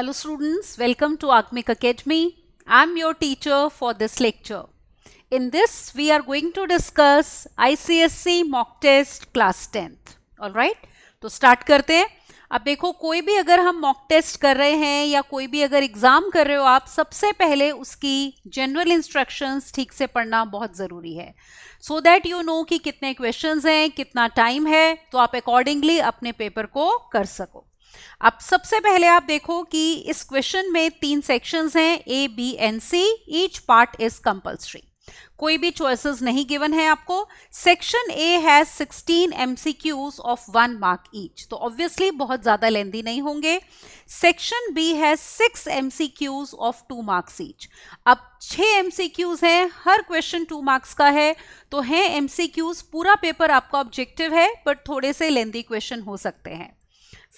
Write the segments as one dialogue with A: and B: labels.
A: Hello students, welcome to Agmic Academy. I am your teacher for this lecture. In this, we are going to discuss ICSE mock test class 10th. Alright, तो start करते हैं. अब देखो, कोई भी अगर हम mock test कर रहे हैं या कोई भी अगर एग्जाम कर रहे हो आप, सबसे पहले उसकी जनरल इंस्ट्रक्शंस ठीक से पढ़ना बहुत ज़रूरी है, सो दैट यू नो कि कितने क्वेश्चंस हैं, कितना टाइम है, तो आप अकॉर्डिंगली अपने पेपर को कर सको. अब सबसे पहले आप देखो कि इस क्वेश्चन में 3 सेक्शंस हैं, A, B and C. Each part is compulsory, कोई भी चॉइसेस नहीं गिवन है आपको. Section A has 16 MCQs of 1 mark each, तो ऑब्वियसली बहुत ज्यादा लेंथी नहीं होंगे. Section B has 6 MCQs of 2 marks each. अब 6 एमसीक्यूज हैं, हर क्वेश्चन 2 मार्क्स का है, तो है एमसीक्यूज. पूरा पेपर आपका ऑब्जेक्टिव है, बट थोड़े से लेंथी क्वेश्चन हो सकते हैं.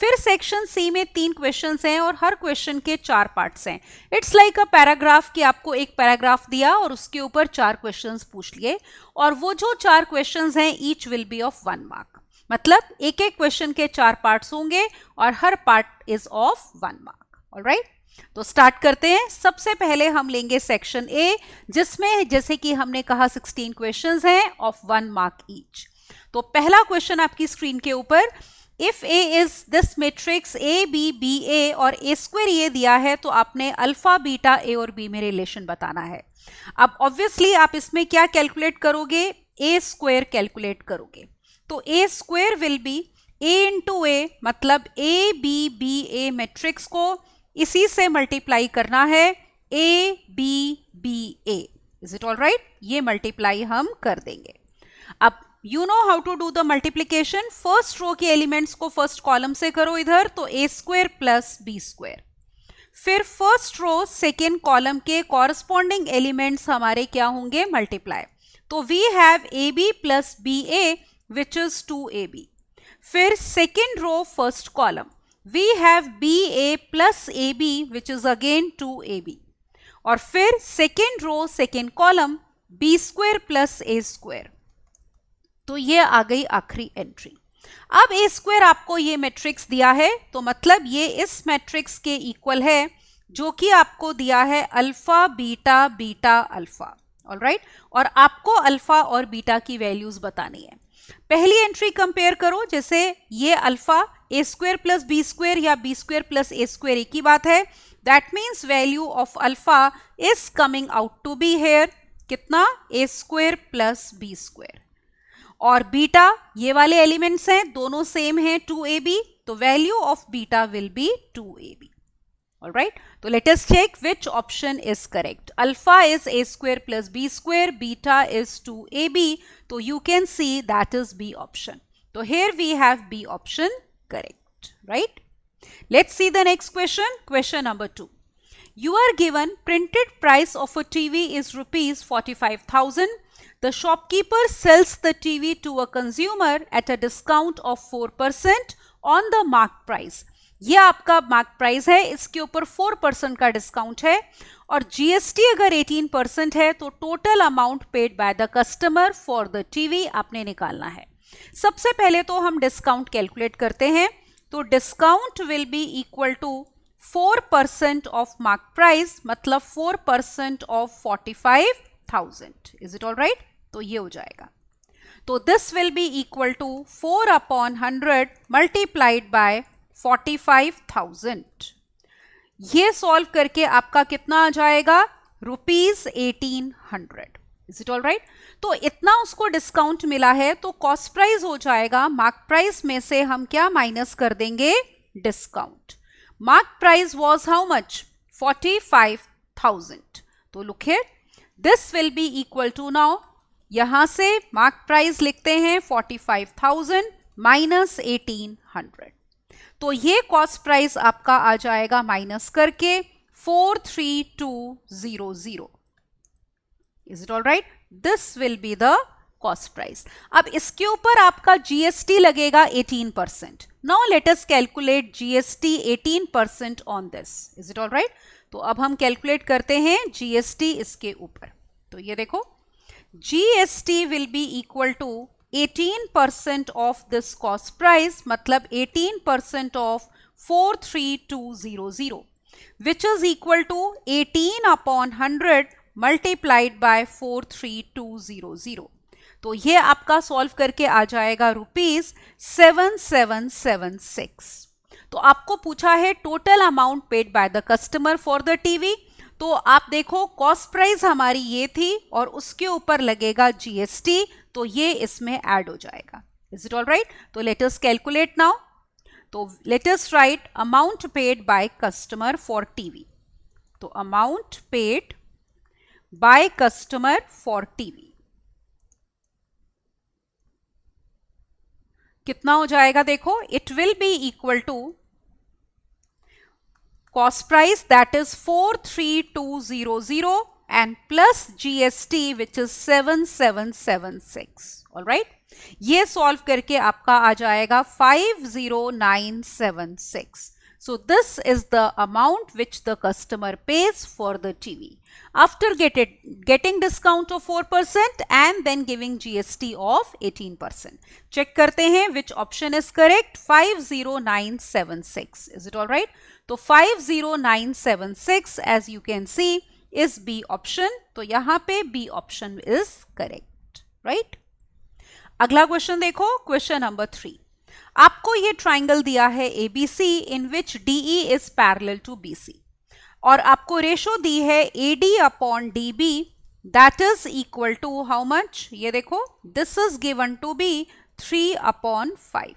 A: फिर सेक्शन सी में 3 क्वेश्चंस हैं और हर क्वेश्चन के 4 पार्ट्स हैं. इट्स लाइक अ पैराग्राफ कि आपको एक पैराग्राफ दिया और उसके ऊपर 4 क्वेश्चंस पूछ लिए, और वो जो 4 क्वेश्चंस हैं each will be of 1 mark. मतलब एक एक क्वेश्चन के 4 पार्ट्स होंगे और हर part is of 1 mark. Alright, तो स्टार्ट करते हैं. सबसे पहले हम लेंगे सेक्शन ए, जिसमें जैसे कि हमने कहा 16 क्वेश्चंस हैं ऑफ 1 मार्क ईच. तो पहला क्वेश्चन आपकी स्क्रीन के ऊपर, if A is this matrix A B B A और ए स्क्वायर ये दिया है, तो आपने अल्फा बीटा ए और बी में रिलेशन बताना है. अब ऑब्वियसली आप इसमें क्या कैलकुलेट करोगे, ए स्क्वायर कैलकुलेट करोगे. तो A square will be A into A, मतलब A B B A matrix को इसी से मल्टीप्लाई करना है, A B B A. Is it all right? ये मल्टीप्लाई हम कर देंगे. अब you know how to do the multiplication. First row के एलिमेंट्स को फर्स्ट कॉलम से करो इधर, तो A square plus B square. फिर फर्स्ट रो सेकेंड कॉलम के कॉरस्पॉन्डिंग एलिमेंट्स हमारे क्या होंगे, मल्टीप्लाई. तो we have A B plus B A which is 2ab. फिर second row first column, we have B A plus A B which is again 2ab. और फिर second row second column, B square plus A square. तो ये आ गई आखिरी entry. अब ए square आपको ये मैट्रिक्स दिया है, तो मतलब ये इस मैट्रिक्स के इक्वल है जो कि आपको दिया है alpha beta beta alpha. Alright, और आपको अल्फा और बीटा की वैल्यूज बतानी है. पहली एंट्री कंपेयर करो, जैसे ये alpha A square plus B square या B square plus A square एक ही बात है. That means value of alpha is coming out to be here कितना, A square plus B square. और बीटा ये वाले एलिमेंट्स हैं, दोनों सेम हैं 2ab, तो value of beta will be 2ab. Alright, तो let us check which option is correct. Alpha is A square plus B square, beta is 2ab, तो you can see that is B option. तो here we have B option correct. Right, let's see the next question. Question number 2. You are given printed price of a TV is rupees 45,000. The shopkeeper sells the TV to a consumer at a discount of 4% on the mark price. ये आपका mark price है, इसके ऊपर 4% का discount है, और GST अगर 18% है, तो total amount paid by the customer for the TV आपने निकालना है. सबसे पहले तो हम डिस्काउंट कैलकुलेट करते हैं. तो discount will be equal to 4% of mark price, मतलब 4% of 45,000. Is it all right? तो ये हो जाएगा. तो this will be equal to 4/100 multiplied by 45,000. ये सॉल्व करके आपका कितना आ जाएगा, rupees 1800. Is it all right? तो इतना उसको डिस्काउंट मिला है, तो कॉस्ट प्राइस हो जाएगा, मार्क प्राइस में से हम क्या माइनस कर देंगे, discount. Mark price was how much? 45,000. तो look here, this will be equal to, now यहां से mark price लिखते हैं 45,000 minus 1800. तो ये cost price आपका आ जाएगा माइनस करके 43200. Is it all right? This will be the cost price. अब इसके ऊपर आपका जीएसटी लगेगा 18%. Now let us calculate GST 18% on this. Is it all right? तो अब हम कैलकुलेट करते हैं GST इसके ऊपर. तो ये देखो, GST will be equal to 18% of this cost price, मतलब 18% of 43200. which is equal to 18 upon 100 multiplied by 43200. तो ये आपका सॉल्व करके आ जाएगा ₹7776। तो आपको पूछा है total amount paid by the customer for the TV. तो आप देखो कॉस्ट प्राइस हमारी ये थी और उसके ऊपर लगेगा जीएसटी, तो ये इसमें ऐड हो जाएगा। Is it all right? तो लेट अस कैलकुलेट नाउ। तो let us write amount paid by customer for TV. तो amount paid by customer for TV कितना हो जाएगा? देखो, it will be equal to cost price, that is 43200 and plus GST which is 7776. all right, ये solve करके आपका आ जाएगा 50976. So this is the amount which the customer pays for the TV after getting discount of 4% and then giving GST of 18%. Check करते हैं which option is correct. 50976. Is it all right? तो 50976 as you can see is B option. तो यहाँ पे B option is correct, right? अगला question देखो, question number 3। आपको ये ट्राइंगल दिया है ABC in which DE is parallel to BC और आपको रेशो दी है AD upon DB that is equal to how much? ये देखो, this is given to be 3/5।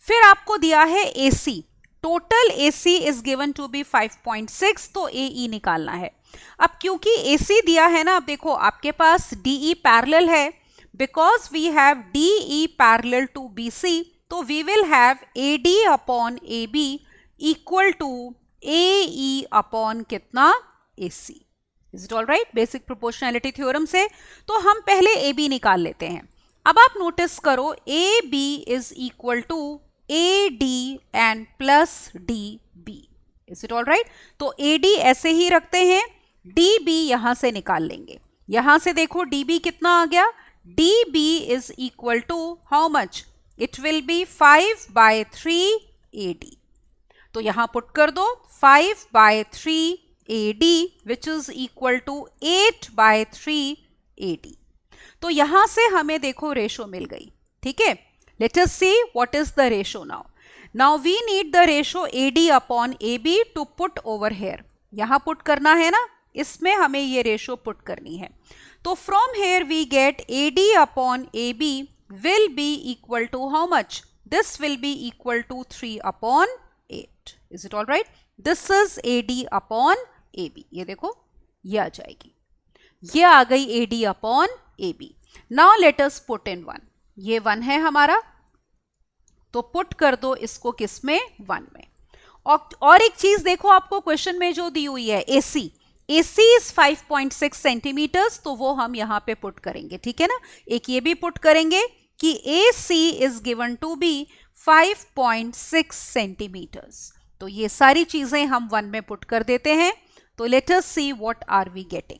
A: फिर आपको दिया है AC, total AC is given to be 5.6, तो AE निकालना है। अब क्योंकि AC दिया है ना, अब देखो आपके पास DE पैरेलल है, because we have DE parallel to BC, तो we will have AD upon AB equal to AE upon कितना? AC. Is it all right? Basic proportionality theorem से तो हम पहले AB निकाल लेते हैं। अब आप नोटिस करो AB is equal to AD and plus DB. Is it all right? तो AD ऐसे ही रखते हैं, DB यहां से निकाल लेंगे। यहां से देखो DB कितना आ गया? DB is equal to how much? It will be 5/3 AD. तो यहां पुट कर दो 5/3 AD which is equal to 8/3 AD. तो यहां से हमें देखो रेशो मिल गई, ठीक है। Let us see what is the ratio now. Now we need the ratio AD upon AB to put over here. यहां पुट करना है ना, इसमें हमें ये रेशो पुट करनी है। तो from here we get AD upon AB will be equal to how much? This will be equal to 3/8. Is it all right? This is AD upon AB. ये देखो, ये आ जाएगी, ये आ गई AD upon AB. Now let us put in 1. ये 1 है हमारा, तो पुट कर दो इसको किसमें? 1 में। और एक चीज देखो, आपको क्वेश्चन में जो दी हुई है AC इज 5.6 सेंटीमीटर्स, तो वो हम यहाँ पे पुट करेंगे, ठीक है ना। एक ये भी पुट करेंगे कि AC is given to be 5.6 centimetres. तो ये सारी चीजें हम 1 में पुट कर देते हैं। तो let us see what are we getting.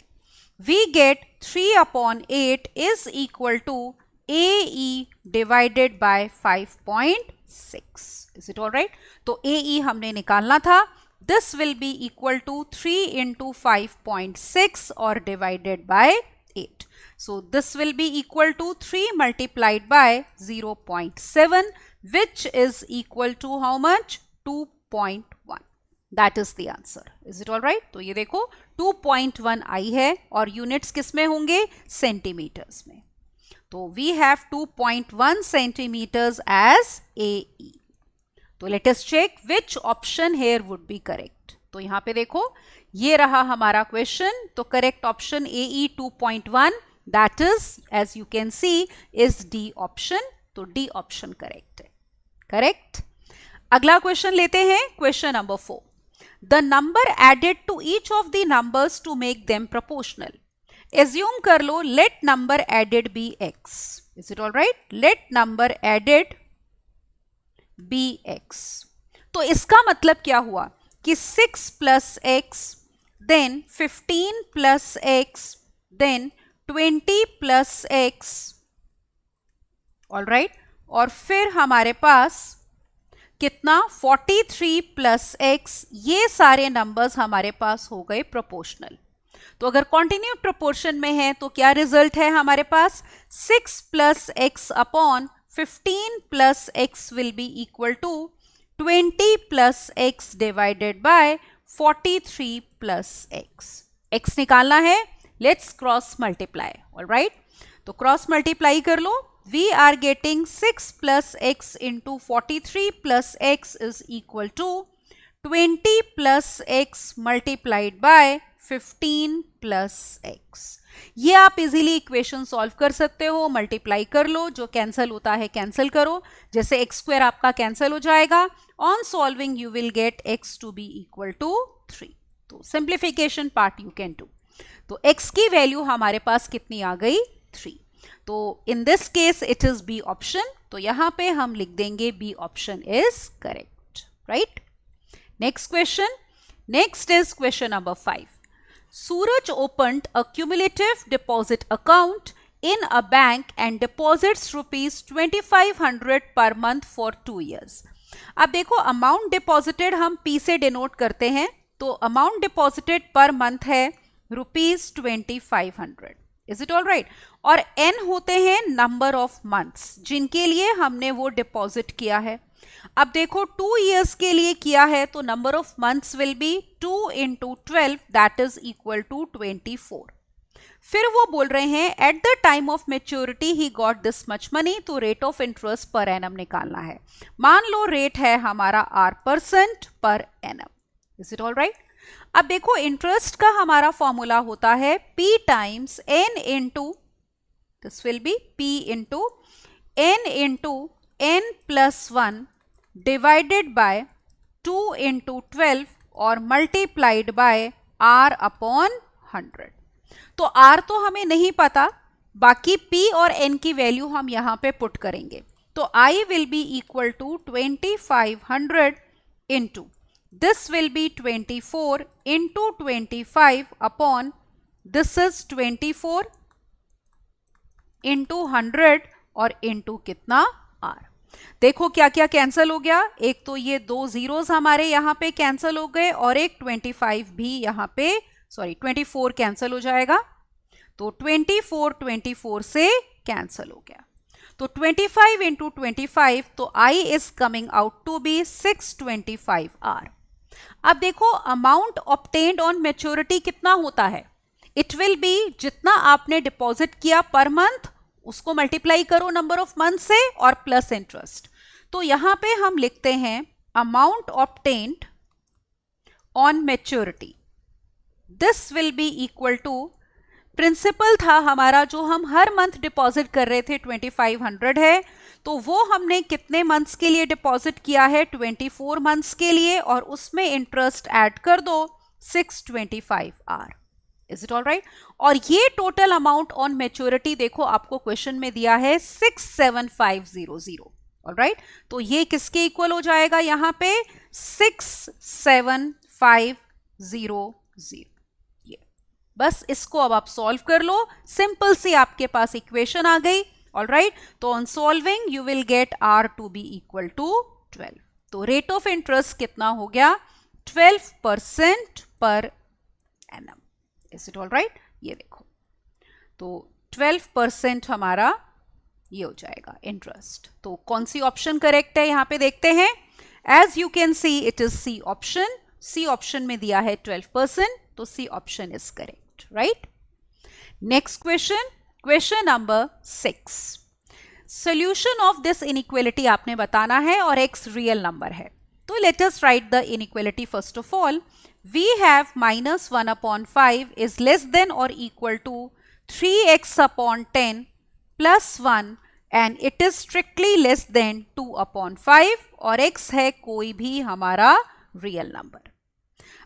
A: We get 3/8 is equal to AE divided by 5.6। Is it all right? तो AE हमने निकालना था। This will be equal to 3 into 5.6 or divided by 8. So this will be equal to 3 multiplied by 0.7 which is equal to how much? 2.1. That is the answer. Is it all right? तो ये देखो 2.1 आई है और units किस में होंगे? Centimetres में। तो we have 2.1 centimeters as AE. तो let us check which option here would be correct. तो यहां पे देखो, ये रहा हमारा क्वेश्चन। तो correct option AE 2.1, that is as you can see is D option. तो D ऑप्शन करेक्ट है, करेक्ट। अगला क्वेश्चन लेते हैं, question number 4। The number added to each of the numbers to make them proportional. Assume कर लो let number added be x. Is it all right? Let number added bx. तो इसका मतलब क्या हुआ कि 6 plus x, then 15 plus x, then 20 plus x, all right, और फिर हमारे पास कितना 43 प्लस एक्स, ये सारे नंबर्स हमारे पास हो गए प्रोपोर्शनल। तो अगर कॉन्टिन्यूड प्रोपोर्शन में है तो क्या रिजल्ट है हमारे पास, 6 plus x upon 15 plus x will be equal to 20 plus x divided by 43 plus x. X निकालना है, लेट्स क्रॉस मल्टीप्लाई। ऑलराइट, तो क्रॉस मल्टीप्लाई कर लो। We are getting 6 plus x into 43 plus x is equal to 20 plus x multiplied by 15 plus x। ये आप easily equation solve कर सकते हो, मल्टीप्लाई कर लो, जो कैंसिल होता है कैंसिल करो, जैसे x स्क्वायर आपका कैंसिल हो जाएगा। On solving you will get x to be equal to 3। तो simplification part you can do. तो x की वैल्यू हमारे पास कितनी आ गई, 3। तो in this case it is B option, तो यहां पे हम लिख देंगे B option is correct. Right, next question. Next is question number 5। Suraj opened a cumulative deposit account in a bank and deposits rupees 2500 per month for 2 years। अब देखो amount deposited हम P से डिनोट करते हैं, तो अमाउंट डिपॉजिटेड पर मंथ है rupees 2500। Is it all right? और n होते हैं नंबर ऑफ मंथ्स जिनके लिए हमने वो डिपॉजिट किया है। अब देखो 2 years के लिए किया है तो number of months will be 2 into 12 that is equal to 24। फिर वो बोल रहे हैं at the time of maturity he got this much money, तो rate of interest per annum निकालना है। मान लो रेट है हमारा R% per annum. Is it all right? अब देखो इंटरेस्ट का हमारा फॉर्मूला होता है P times N into, this will be P into N into N plus 1 divided bye 2 into 12 और मल्टीप्लाइड बाय R अपॉन 100। तो R तो हमें नहीं पता, बाकी P और N की वैल्यू हम यहां पे पुट करेंगे। तो I will be equal to 2500 into this will be 24 into 25 upon this is 24 into 100 और इंटू कितना R। देखो क्या क्या कैंसिल हो गया, एक तो ये 2 जीरोस हमारे यहाँ पे कैंसिल हो गए और एक 25 भी यहाँ पे, सॉरी 24 कैंसिल हो जाएगा, तो 24 से कैंसिल हो गया। तो 25 इंटू 25, तो I is coming out to be 625 R। अब देखो अमाउंट ऑब्टेन्ड ऑन मैच्योरिटी कितना होता है, इट विल बी जितना आपने डिपॉजिट किया पर मंथ उसको मल्टीप्लाई करो नंबर ऑफ मंथ से और प्लस इंटरेस्ट। तो यहां पे हम लिखते हैं amount obtained on maturity, this will be equal to, principal था हमारा जो हम हर मंथ डिपॉजिट कर रहे थे 2500 है, तो वो हमने कितने मंथ्स के लिए डिपॉजिट किया है, 24 मंथ्स के लिए, और उसमें इंटरेस्ट ऐड कर दो 625 R। Is it all right? और ये टोटल अमाउंट ऑन मैच्योरिटी देखो आपको क्वेश्चन में दिया है 67500। ऑल राइट, तो ये किसके इक्वल हो जाएगा, यहां पे 67500। ये बस इसको अब आप सॉल्व कर लो, सिंपल सी आपके पास इक्वेशन आ गई। ऑल राइट, तो on solving you will get R to be equal to 12। तो रेट ऑफ इंटरेस्ट कितना हो गया, 12% पर annum. Is it all right? ये देखो तो 12% हमारा ये हो जाएगा इंटरेस्ट। तो कौन सी ऑप्शन करेक्ट है यहां पे देखते हैं। As you can see it is C option. C option में दिया है 12%, तो C option is correct. Right, next question, question number 6। Solution of this inequality आपने बताना है और x रियल नंबर है। तो let us write the inequality first of all. We have minus 1 upon 5 is less than or equal to 3x upon 10 plus 1 and it is strictly less than 2 upon 5 और x है कोई भी हमारा real number.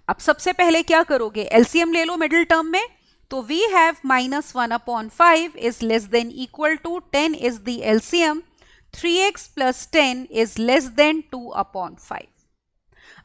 A: अब सबसे पहले क्या करोगे, एलसीएम ले लो मिडिल टर्म में। तो we have minus 1 upon 5 is less than equal to 10 is the LCM, 3x plus 10 is less than 2 upon 5।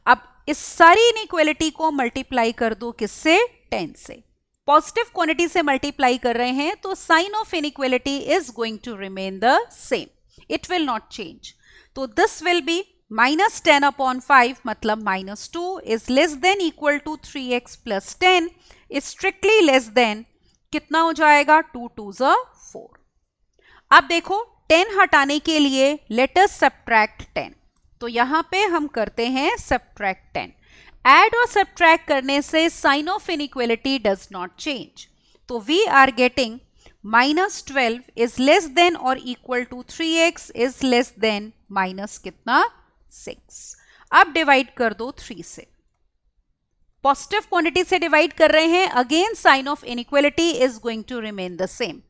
A: अब इस सारी इनइक्वालिटी को मल्टीप्लाई कर दो किससे, 10 से। पॉजिटिव क्वांटिटी से मल्टीप्लाई कर रहे हैं तो sign of inequality is going to remain the same, it will not change. तो this will be minus 10 upon 5 मतलब minus 2 is less than equal to 3x plus 10 is strictly less than, कितना हो जाएगा, 2 2 ज़ 4। अब देखो 10 हटाने के लिए लेट अस सब्ट्रैक्ट 10, तो यहां पे हम करते हैं सब्ट्रैक्ट 10। ऐड और सब्ट्रैक्ट करने से sign of inequality does not change, तो we are getting minus 12 is less than और equal to 3x is less than minus कितना, 6। अब डिवाइड कर दो 3 से, पॉजिटिव क्वांटिटी से डिवाइड कर रहे हैं, again sign of inequality is going to remain the same,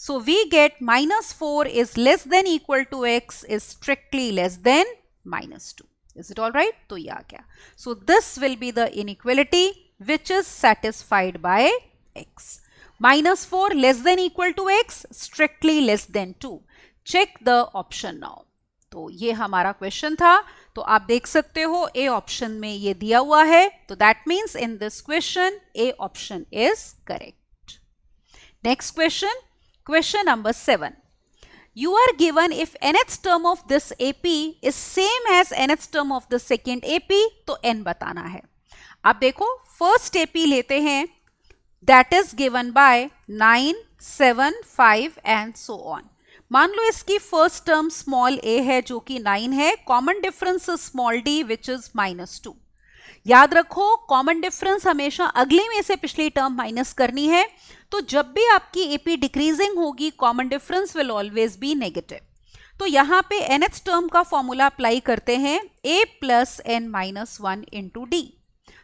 A: so we get minus 4 is less than equal to x is strictly less than minus 2. Is it all right? तो ये आ गया. So this will be the inequality which is satisfied by x. Minus 4 less than equal to x, strictly less than 2. Check the option now. तो ये हमारा question था, तो आप देख सकते हो ए ऑप्शन में ये दिया हुआ है, तो that means in this question A option is correct. Next question, question number 7. You are given if nth term of this AP is same as nth term of the second AP, तो n बताना है. अब देखो first AP लेते हैं, that is given by 9, 7, 5 and so on. मान लो इसकी first term small a है जो कि 9 है, common difference is small d which is minus 2. याद रखो कॉमन डिफरेंस हमेशा अगले में से पिछली टर्म माइनस करनी है, तो जब भी आपकी एपी डिक्रीजिंग होगी common difference will always be negative. तो यहाँ पे nth टर्म का फॉर्मूला अप्लाई करते हैं, a plus n minus 1 into D,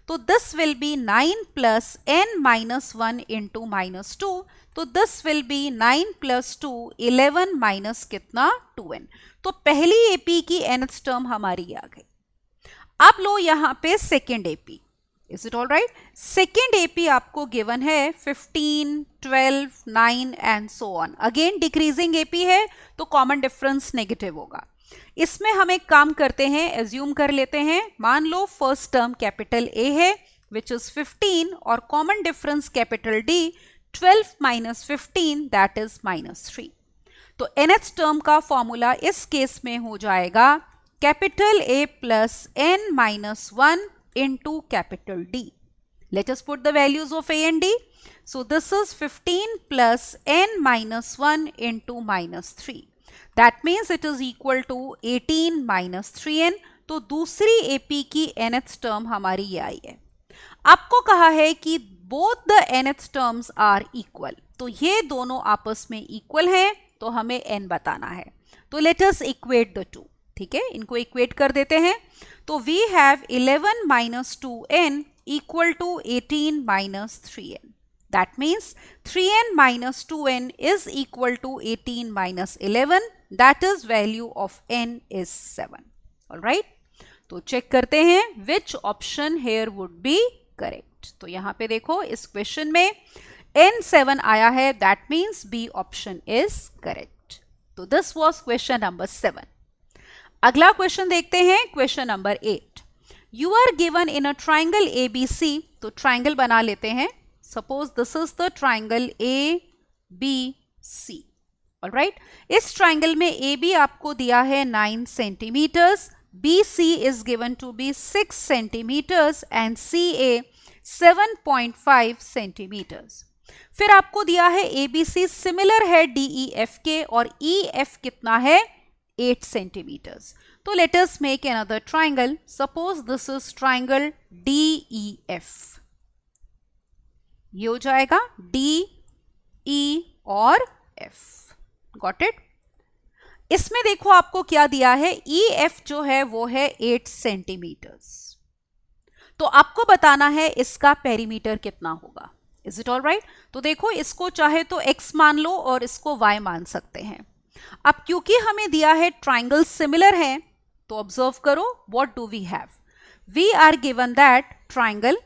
A: तो this will be 9 plus n minus 1 into minus 2, तो this will be 9 plus 2 11 minus कितना 2n. तो पहली एपी की nth टर्म हमारी आ गई. अब लो यहां पे second AP, is it all right. Second AP आपको गिवन है 15, 12, 9 and so on. Again decreasing AP है तो कॉमन डिफरेंस नेगेटिव होगा. इसमें हम एक काम करते हैं, एज्यूम कर लेते हैं, मान लो फर्स्ट टर्म कैपिटल ए है विच इज 15 और common difference capital D 12 minus 15 that is minus 3. तो nth टर्म का फॉर्मूला इस केस में हो जाएगा capital A plus n minus 1 into capital D. Let us put the values of A and D. So this is 15 plus n minus 1 into minus 3. That means it is equal to 18 minus 3n. तो दूसरी AP की nth term हमारी ये आई है. आपको कहा है कि both the nth terms are equal. तो ये दोनों आपस में इक्वल हैं, तो हमें n बताना है. तो let us equate the two. ठीक है, इनको इक्वेट कर देते हैं. तो we have 11 minus 2n equal to 18 minus 3n. That means 3n minus 2n is equal to 18 minus 11. That is value of n is 7. Alright, तो चेक करते हैं which option here would be correct. तो यहां पे देखो इस question में n 7 आया है, that means B option is correct. तो दिस वॉज क्वेश्चन नंबर 7. अगला क्वेश्चन देखते हैं, question number 8. You are given in a triangle ABC, तो ट्राइंगल बना लेते हैं. Suppose this is the triangle ABC. All right, इस ट्राइंगल में AB आपको दिया है 9 centimetres, BC is given to be 6 centimetres and CA 7.5 centimetres. फिर आपको दिया है ABC सिमिलर है DEF के और EF कितना है 8 centimeters. तो let us make another triangle. Suppose this is triangle DEF. ये हो जाएगा DE और F. Got it? इसमें देखो आपको क्या दिया है, EF जो है वो है 8 centimeters. तो आपको बताना है इसका पेरीमीटर कितना होगा. Is it all right? तो देखो इसको चाहे तो X मान लो और इसको Y मान सकते हैं. अब क्योंकि हमें दिया है ट्राइंगल सिमिलर है, तो ऑब्जर्व करो what do we have. We are given that triangle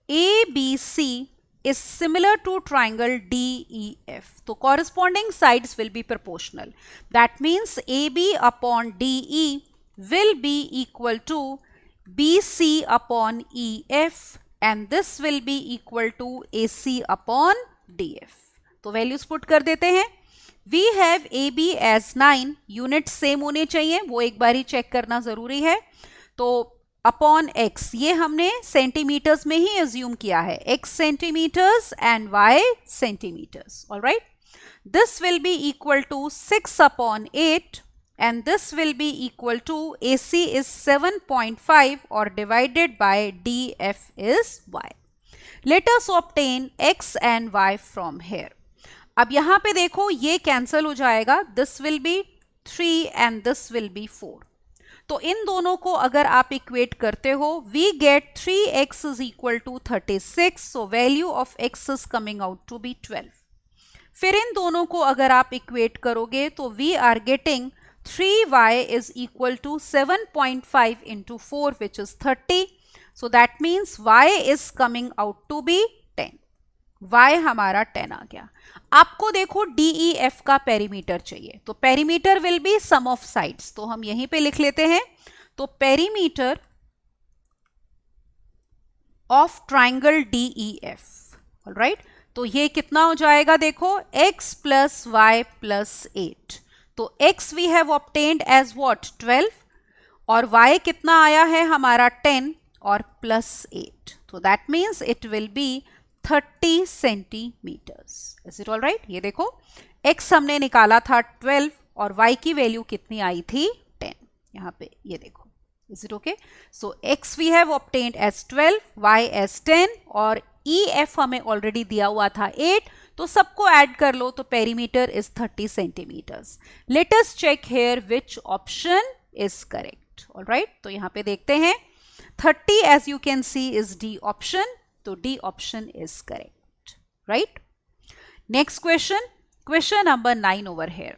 A: ABC is similar to triangle DEF. तो corresponding sides will be proportional. That means AB upon DE will be equal to BC upon EF and this will be equal to AC upon DF. तो values put कर देते हैं. We have A B as 9, unit same होने चाहिए, वो एक बार ही check करना जरूरी है। तो अपॉन x, ये हमने सेंटीमीटर्स में ही एज्यूम किया है, x centimetres and y centimetres, all right. This will be equal to 6 upon 8 and this will be equal to AC is 7.5 or divided by DF is y. Let us obtain x and y from here. अब यहाँ पे देखो ये cancel हो जाएगा, this will be 3 and this will be 4. तो इन दोनों को अगर आप इक्वेट करते हो, we get 3x is equal to 36, so value of x is coming out to be 12. फिर इन दोनों को अगर आप इक्वेट करोगे तो we are getting 3y is equal to 7.5 into 4 which is 30. So that means y is coming out to be 10. y हमारा 10 आ गया। आपको देखो DEF का पेरीमीटर चाहिए, तो perimeter will be sum of sides, तो हम यहीं पे लिख लेते हैं। तो perimeter of triangle DEF, all right, तो ये कितना हो जाएगा, देखो x प्लस वाई प्लस 8। तो x we have obtained as what 12 और y कितना आया है हमारा 10 और प्लस 8, तो that means it will be 30 centimetres. Is it all right? ये देखो x हमने निकाला था 12 और y की वैल्यू कितनी आई थी 10, यहाँ पे ये देखो। Is it okay? So x we have obtained as 12, y as 10 और EF हमें ऑलरेडी दिया हुआ था 8, तो सबको ऐड कर लो तो perimeter is 30 centimetres. Let us check here which option is correct. Alright, तो यहाँ पे देखते हैं 30 as you can see is D option, तो D option is correct, right. Next question, question number 9 over here.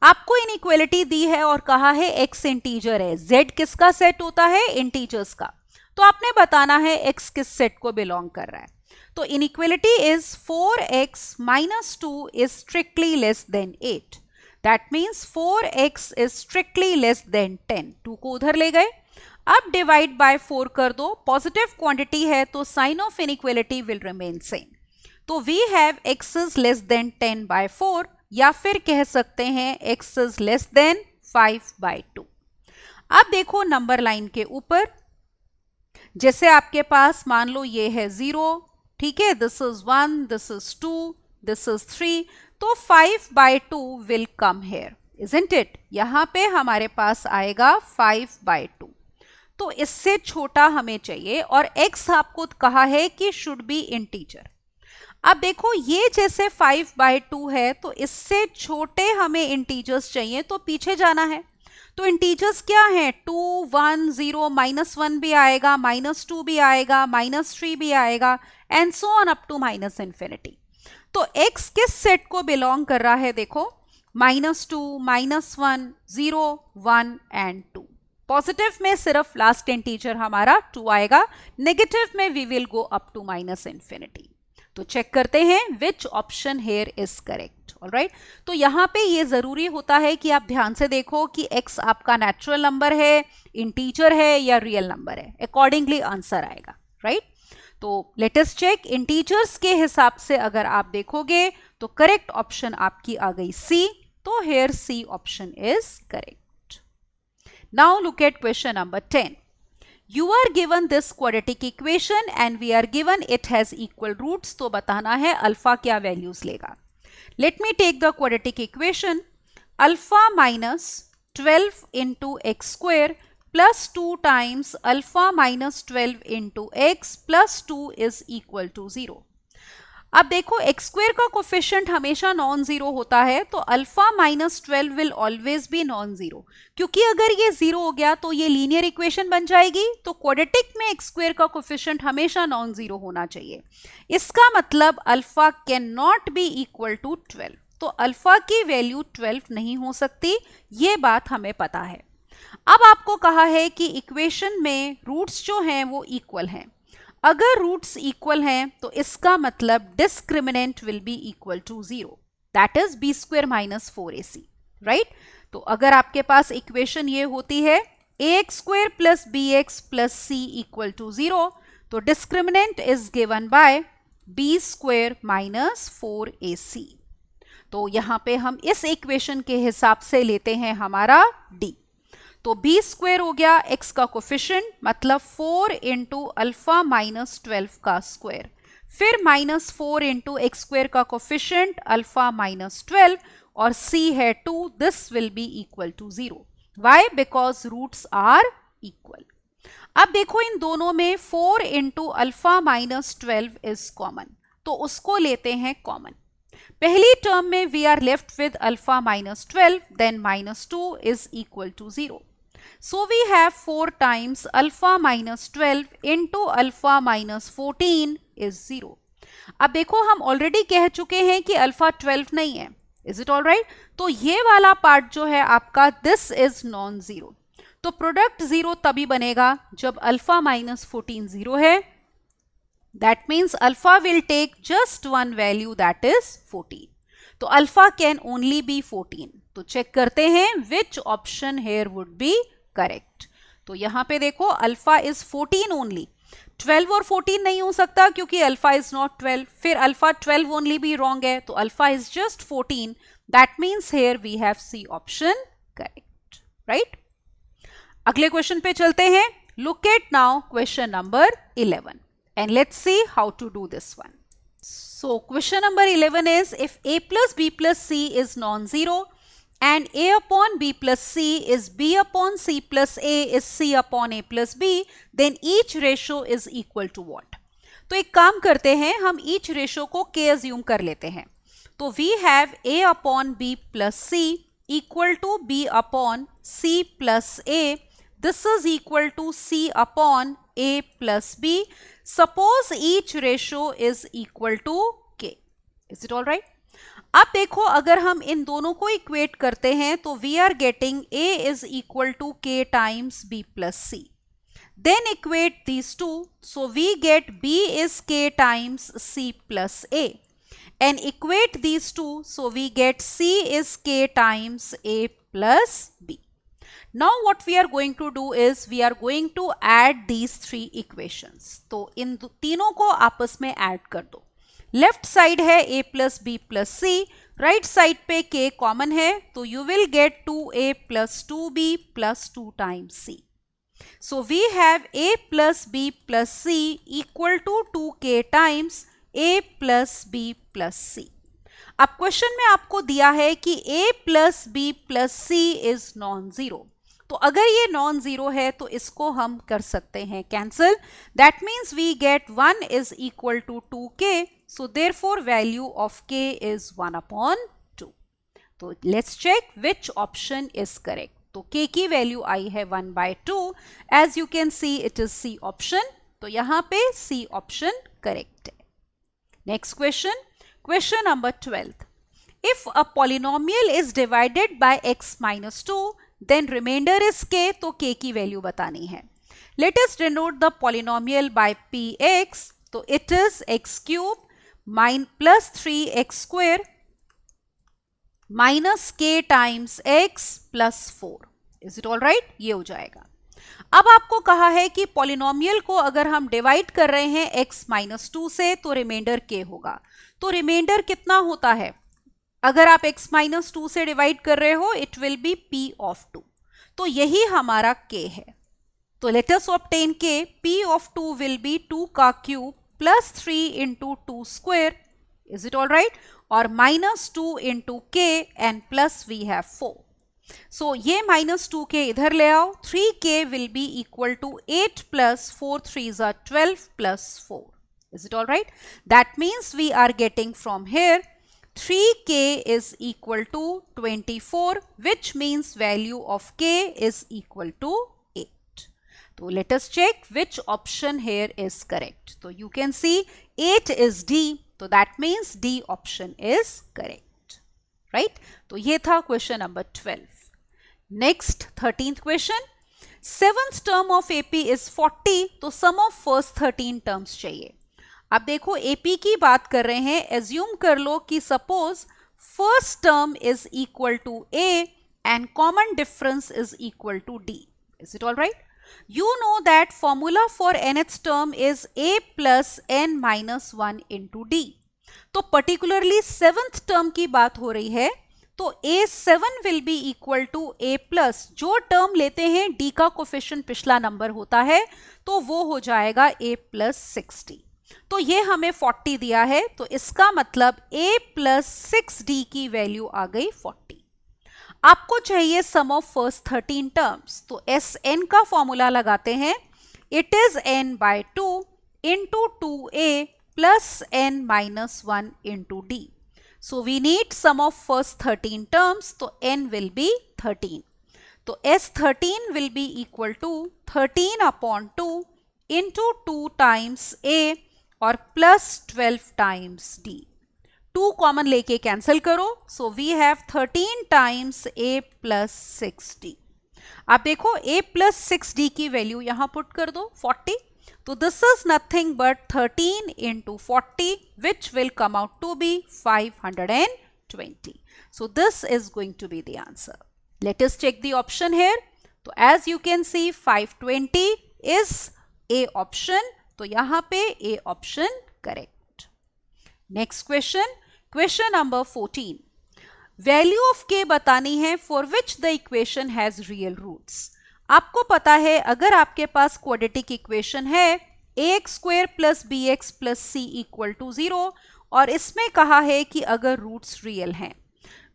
A: आपको इनइक्वालिटी दी है और कहा है x इंटीजर है, z किसका सेट होता है, इंटीजर्स का, तो आपने बताना है x किस सेट को बिलोंग कर रहा है। तो inequality is 4x minus 2 is strictly less than 8. That means 4x is strictly less than 10. 2 को उधर ले गए, अब डिवाइड बाय 4 कर दो, पॉजिटिव क्वांटिटी है तो sign of inequality will remain same. तो we have x is less than 10 by 4, या फिर कह सकते हैं x is less than 5 by 2। अब देखो नंबर लाइन के ऊपर, जैसे आपके पास मान लो ये है 0, ठीक है, this is 1, this is 2, this is 3, तो 5 by 2 will come here, isn't it? यहां पे हमारे पास आएगा 5 by 2, तो इससे छोटा हमें चाहिए और x आपको कहा है कि शुड बी इंटीजर। अब देखो ये जैसे 5 by 2 है, तो इससे छोटे हमें इंटीजर्स चाहिए, तो पीछे जाना है। तो इंटीजर्स क्या है, 2, 1, 0, -1 भी आएगा, -2 भी आएगा, -3 भी आएगा and so on up to minus infinity. तो x किस सेट को बिलोंग कर रहा है, देखो -2, -1, 0, 1 एंड 2। पॉजिटिव में सिर्फ लास्ट इंटीजर हमारा 2 आएगा, नेगेटिव में we will go up to minus infinity. तो चेक करते हैं which option here is correct. Alright, तो यहाँ पे ये जरूरी होता है कि आप ध्यान से देखो कि x आपका नेचुरल नंबर है, इंटीजर है या रियल नंबर है, अकॉर्डिंगली आंसर आएगा, राइट। तो लेट अस चेक, इंटीजर्स के हिसाब से अगर आप देखोगे तो करेक्ट ऑप्शन आपकी आ गई C, तो here C option is correct. Now look at question number 10। You are given this quadratic equation and we are given it has equal roots, तो बताना है अल्फा क्या वैल्यूज लेगा। Let me take the quadratic equation, alpha minus 12 into x square plus 2 times alpha minus 12 into x plus 2 is equal to 0. अब देखो x square का coefficient हमेशा non zero होता है, तो alpha minus 12 will always B non zero, क्योंकि अगर ये जीरो हो गया तो ये लीनियर इक्वेशन बन जाएगी। तो क्वाड्रेटिक में एक्स स्क्वेयर का कोफिशिएंट हमेशा नॉन जीरो होना चाहिए। इसका मतलब alpha can not be equal to 12, तो अल्फा की वैल्यू 12 नहीं हो सकती, ये बात हमें पता है। अब आपको कहा है कि इक्वेशन में रूट्स जो हैं वो इक्वल हैं। अगर रूट्स इक्वल हैं तो इसका मतलब discriminant will be equal to 0, that is B square minus 4ac, right. तो अगर आपके पास इक्वेशन ये होती है ax square plus bx plus c equal to 0, तो discriminant is given by B square minus 4ac। तो यहाँ पे हम इस इक्वेशन के हिसाब से लेते हैं हमारा d। तो b स्क्वायर हो गया x का कोफिशिएंट, मतलब 4 इंटू अल्फा माइनस 12 का स्क्वायर, फिर माइनस 4 इंटू एक्स स्क्वायर का कोफिशिएंट अल्फा माइनस 12, और c है 2, this will be equal to 0। Why? Because roots are equal. अब देखो इन दोनों में 4 into alpha minus 12 is common, तो उसको लेते हैं कॉमन। पहली टर्म में we are left with alpha minus 12, then minus 2 is equal to 0। So we have 4 times alpha minus 12 into alpha minus 14 is 0। अब देखो हम ऑलरेडी कह चुके हैं कि अल्फा 12 नहीं है, इज इट ऑल राइट? तो ये वाला पार्ट जो है आपका, दिस इज नॉन जीरो। तो प्रोडक्ट जीरो तभी बनेगा जब अल्फा माइनस 14 जीरो है। That means alpha will take just one value, that is 14. तो alpha can only be 14. तो चेक करते हैं which option here would be correct. तो यहाँ पे देखो alpha is 14 only. 12 और 14 नहीं हो सकता क्योंकि alpha is not 12. फिर alpha 12 only भी wrong है, तो alpha is just 14. That means here we have C option correct. Right? अगले क्वेश्चन पे चलते हैं. Look at now question number 11. And let's see how to do this one. So question number 11 is, if a plus b plus c is non-zero and a upon b plus c is b upon c plus a is c upon a plus b, then each ratio is equal to what? तो एक काम करते हैं, हम each ratio को k assume कर लेते हैं. तो we have a upon b plus c equal to b upon c plus a. This is equal to c upon a plus b. Suppose each ratio is equal to k. Is it all right? अब देखो अगर हम इन दोनों को equate करते हैं तो we are getting a is equal to k times b plus c. Then equate these two. So we get b is k times c plus a. And equate these two. So we get c is k times a plus b. Now what we are going to do is we are going to add these three equations. तो इन तीनों को आपस में add कर दो. Left side है a plus b plus c, right side पे k common है, तो you will get 2a plus 2b plus 2 times c. So we have a plus b plus c equal to 2k times a plus b plus c. अब question में आपको दिया है कि a plus b plus c is non-zero. तो अगर ये non zero है तो इसको हम कर सकते हैं cancel. That means we get 1 is equal to 2k. So therefore value of k is 1 upon 2. तो let's check which option is correct. तो k की वैल्यू आई है 1/2. As you can see it is C option. तो यहाँ पे C option correct है. Next question, question number 12. If a polynomial is divided by x minus 2, then remainder is k, तो k की वैल्यू बतानी है. Let us denote the polynomial by px. तो it is x cube plus 3x square minus k times x plus 4. Is it all right? ये हो जाएगा. अब आपको कहा है कि पॉलिनोमियल को अगर हम डिवाइड कर रहे हैं x minus 2 से तो रिमाइंडर k होगा. तो रिमाइंडर कितना होता है? अगर आप x minus 2 से डिवाइड कर रहे हो, it will be p of 2. तो यही हमारा k है. तो let us obtain k. p of 2 will be 2 का cube plus 3 into 2 square. Is it all right? और minus 2 into k and plus we have 4. So ये माइनस 2k इधर ले आओ. 3k will be equal to 8 plus 4 3s are 12 plus 4. Is it all right? That means we are getting from here 3k is equal to 24, which means value of k is equal to 8. So let us check which option here is correct. So you can see 8 is D. So that means D option is correct. Right? So ये था question number 12. Next 13th question. 7th term of AP is 40. तो sum of first 13 terms चाहिए. अब देखो AP की बात कर रहे हैं. एज्यूम कर लो कि suppose first term is equal to A and common difference is equal to D. Is it all right? You know that formula for nth term is A plus n minus 1 into D. तो particularly 7th term की बात हो रही है, तो A7 will be equal to A plus, जो term लेते हैं D का कोफिशिएंट पिछला नंबर होता है, तो वो हो जाएगा A प्लस 60। तो ये हमें 40 दिया है, तो इसका मतलब A प्लस 6D की वैल्यू आ गई 40। आपको चाहिए सम ऑफ फर्स्ट 13 टर्म्स, तो Sn का फॉर्मूला लगाते हैं। It is n by 2 into 2A plus n minus 1 into D. So we need sum of first 13 terms, तो n will be 13. तो S13 will be equal to 13 upon 2 into 2 times A और plus 12 times D. 2 common लेके cancel करो, so we have 13 times A plus 6D. आप देखो A plus 6D की value यहां put कर दो 40, तो this is nothing but 13 into 40, which will come out to be 520. So this is going to be the answer. Let us check the option here. तो as you can see 520 is A option, तो यहाँ पे A option correct. Next question, question number 14. Value of k बतानी है for which the equation has real roots. आपको पता है अगर आपके पास क्वाड्रेटिक इक्वेशन है ax square plus B x plus C equal to 0, और इसमें कहा है कि अगर रूट्स रियल हैं,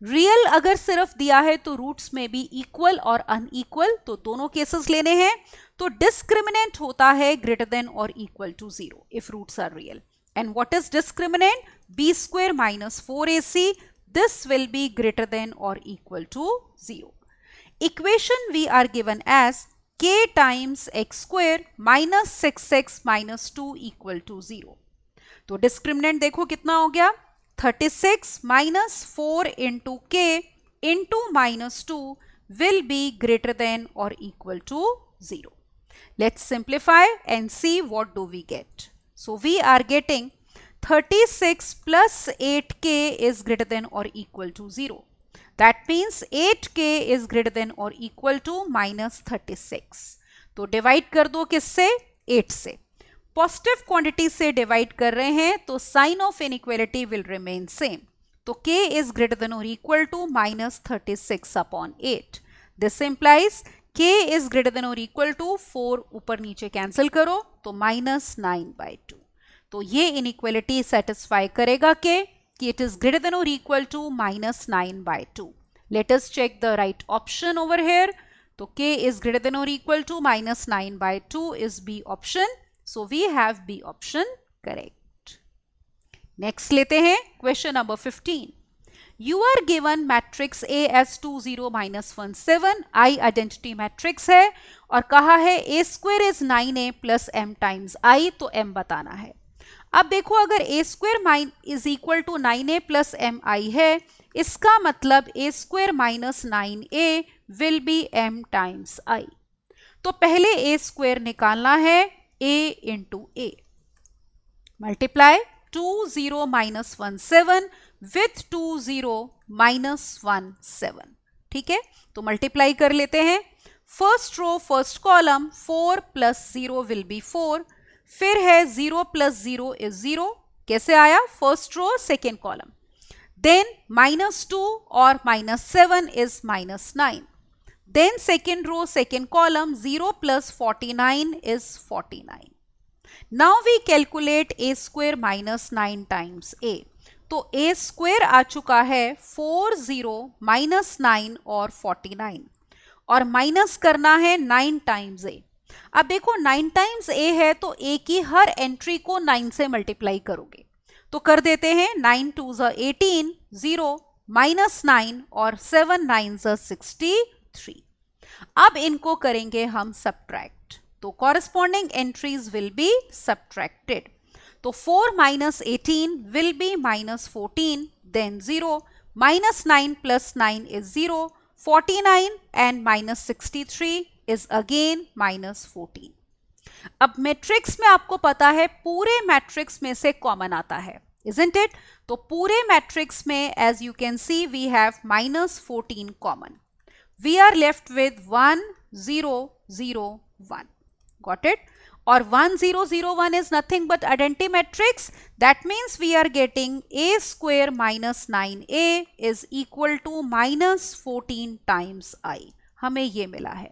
A: रियल अगर सिर्फ दिया है तो रूट्स में भी इक्वल और अनइक्वल, तो दोनों केसेस लेने हैं, तो डिस्क्रिमिनेंट होता है ग्रेटर देन और equal to 0 if roots are real. And what is discriminant? B square minus 4ac, this will be greater than or equal to 0. Equation we are given as k times x square minus 6x minus 2 equal to 0. तो discriminant देखो कितना हो गया, 36 minus 4 into k into minus 2 will be greater than or equal to 0. Let's simplify and see what do we get. So we are getting 36 plus 8k is greater than or equal to 0. That means 8k is greater than or equal to minus 36. तो divide कर दो किससे? 8 से। Positive quantity से divide कर रहे हैं तो sign of inequality will remain same, तो k is greater than or equal to minus 36 upon 8. This implies k is greater than or equal to 4 ऊपर नीचे कैंसिल करो तो minus 9 by 2. तो ये इनइक्वालिटी सेटिस्फाई करेगा कि इट इज ग्रेटर देन और equal to minus 9 by 2. Let us check the right option over here. तो k इज ग्रेटर देन और equal to minus 9 by 2 is B option, so we have B option correct. Next लेते हैं question number 15. You are given matrix A as 2 0 minus 1 7, I identity matrix है और कहा है a square is 9a plus m times i, तो m बताना है. अब देखो अगर a square is equal to 9a plus M I है, इसका मतलब a square minus 9a will be m times i. तो पहले a स्क्वायर निकालना है, a इंटू a मल्टीप्लाई 2 0 माइनस 1 7 विथ 2 0 माइनस 1 7. ठीक है, तो मल्टीप्लाई कर लेते हैं. First row first column 4 plus 0 will B 4, फिर है 0 प्लस 0 इज 0. कैसे आया? First row second column. Then minus 2 और minus 7 is minus 9. Then second row second column 0 plus 49 is 49. Now we calculate a square minus 9 times a. तो a square आ चुका है 4 0 minus 9 और 49, और माइनस करना है 9 टाइम्स a. अब देखो 9 टाइम्स a है तो a की हर एंट्री को 9 से मल्टीप्लाई करोगे, तो कर देते हैं. 9 2 18 0 माइनस 9 और 7 9 63. अब इनको करेंगे हम सब्ट्रैक्ट, तो corresponding entries will be subtracted. तो 4 minus 18 will be minus 14, then 0 minus 9 plus 9 is 0, 49 and minus 63 is again minus 14. अब मैट्रिक्स में आपको पता है पूरे मैट्रिक्स में से कॉमन आता है, isn't it? तो पूरे मैट्रिक्स में as you can see we have minus 14 common. We are left with 1 0 0 1. Got it? or 1001 is nothing but identity matrix. That means we are getting a square minus 9a is equal to minus 14 times I. हमें ये मिला है.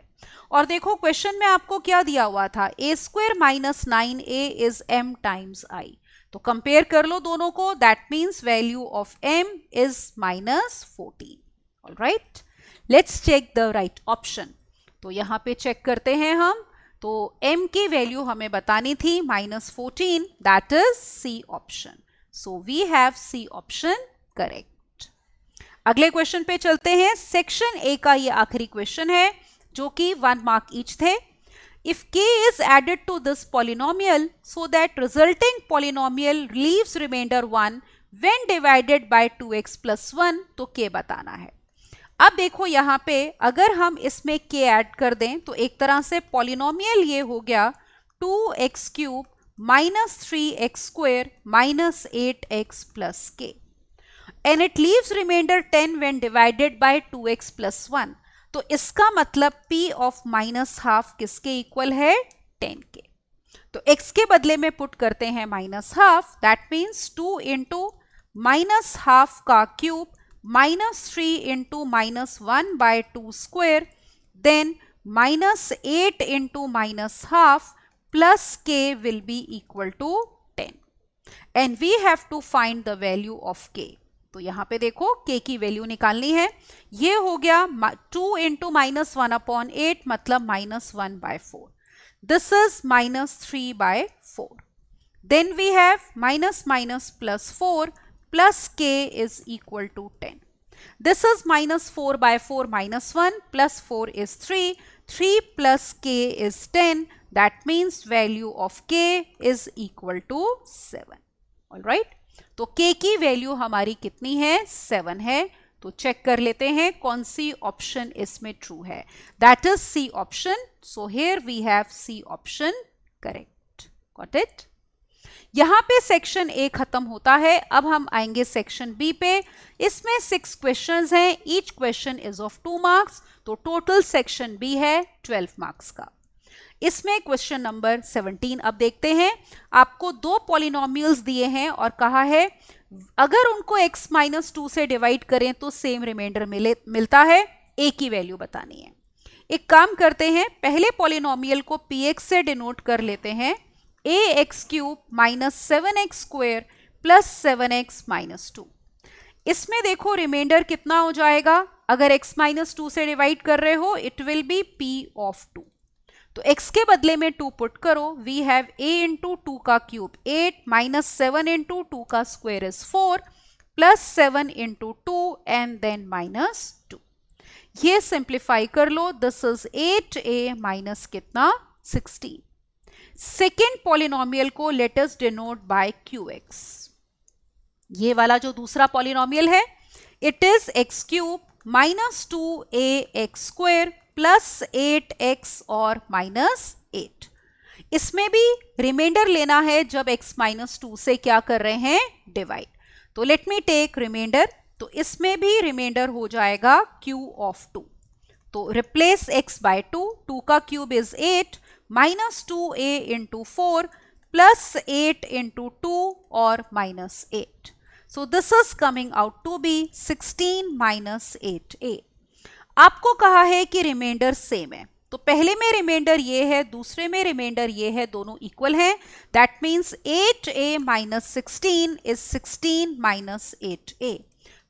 A: और देखो question में आपको क्या दिया हुआ था, a square minus 9a is m times I. तो कंपेयर कर लो दोनों को. That means value of m is minus 14. Alright, let's check the right option. तो यहाँ पे चेक करते हैं हम. तो m की वैल्यू हमें बतानी थी minus 14, that is C option. So we have C option correct. अगले क्वेश्चन पे चलते हैं. सेक्शन ए का ये आखिरी क्वेश्चन है जो कि 1 मार्क ईच थे. If k is added to this polynomial so that resulting polynomial leaves remainder 1 when divided by 2x plus 1, तो k बताना है. अब देखो यहाँ पे अगर हम इसमें k ऐड कर दें तो एक तरह से polynomial ये हो गया 2x cube minus 3x square minus 8x plus k, and it leaves remainder 10 when divided by 2x plus 1. तो इसका मतलब p ऑफ माइनस हाफ किसके इक्वल है, 10 के. तो x के बदले में पुट करते हैं minus half. That means 2 into minus half का cube minus 3 into minus 1 by 2 square, then minus 8 into minus half plus k will be equal to 10. And we have to find the value of k. तो यहाँ पे देखो k की value निकालनी है. ये हो गया 2 इंटू माइनस 1 अपॉन 8 मतलब minus 1 by 4. This is minus 3 by 4. Then we have minus minus plus 4 plus k is equal to 10. This is minus 4 by 4 minus 1 plus 4 is 3. 3 plus k is 10. That means value of k is equal to 7. Alright, तो k की value हमारी कितनी है, 7 है. तो check कर लेते हैं कौन सी ऑप्शन इसमें ट्रू है. That is C option. So here we have C option correct. Got it. यहां पे सेक्शन ए खत्म होता है. अब हम आएंगे सेक्शन बी पे. इसमें 6 क्वेश्चंस हैं. Each question is of 2 marks. तो टोटल सेक्शन बी है 12 मार्क्स का. इसमें क्वेश्चन नंबर 17 अब देखते हैं. आपको 2 पॉलिनोमियल्स दिए हैं और कहा है अगर उनको x माइनस 2 से डिवाइड करें तो सेम रिमाइंडर मिलता है. a की वैल्यू बतानी है. एक काम करते हैं, पहले पॉलिनोमियल को px से डिनोट कर लेते हैं. ax cube minus 7x square plus 7x minus 2. इसमें देखो रिमाइंडर कितना हो जाएगा. अगर x माइनस 2 से डिवाइड कर रहे हो it will be p of 2. तो x के बदले में 2 पुट करो. वी हैव a इंटू 2 का क्यूब 8 माइनस 7 इंटू 2 का square is 4 plus 7 into 2 and then minus 2. ये सिंप्लीफाई कर लो. दिस इज 8a माइनस कितना, 16. सेकेंड पॉलिनोमियल को let us denote by qx. ये वाला जो दूसरा पॉलिनोमियल है it is x cube minus 2ax square plus 8x और माइनस 8. इसमें भी रिमाइंडर लेना है जब x माइनस 2 से क्या कर रहे हैं, डिवाइड. तो लेट मी टेक रिमाइंडर. तो इसमें भी रिमाइंडर हो जाएगा q ऑफ 2. तो रिप्लेस x बाय 2. 2 का cube is 8 minus 2a into 4 plus 8 into 2 और minus 8. So this is coming out to be 16 minus 8a. आपको कहा है कि रिमाइंडर सेम है. तो पहले में रिमाइंडर ये है, दूसरे में रिमाइंडर ये है, दोनों इक्वल हैं. That means 8a minus 16 is 16 minus 8a,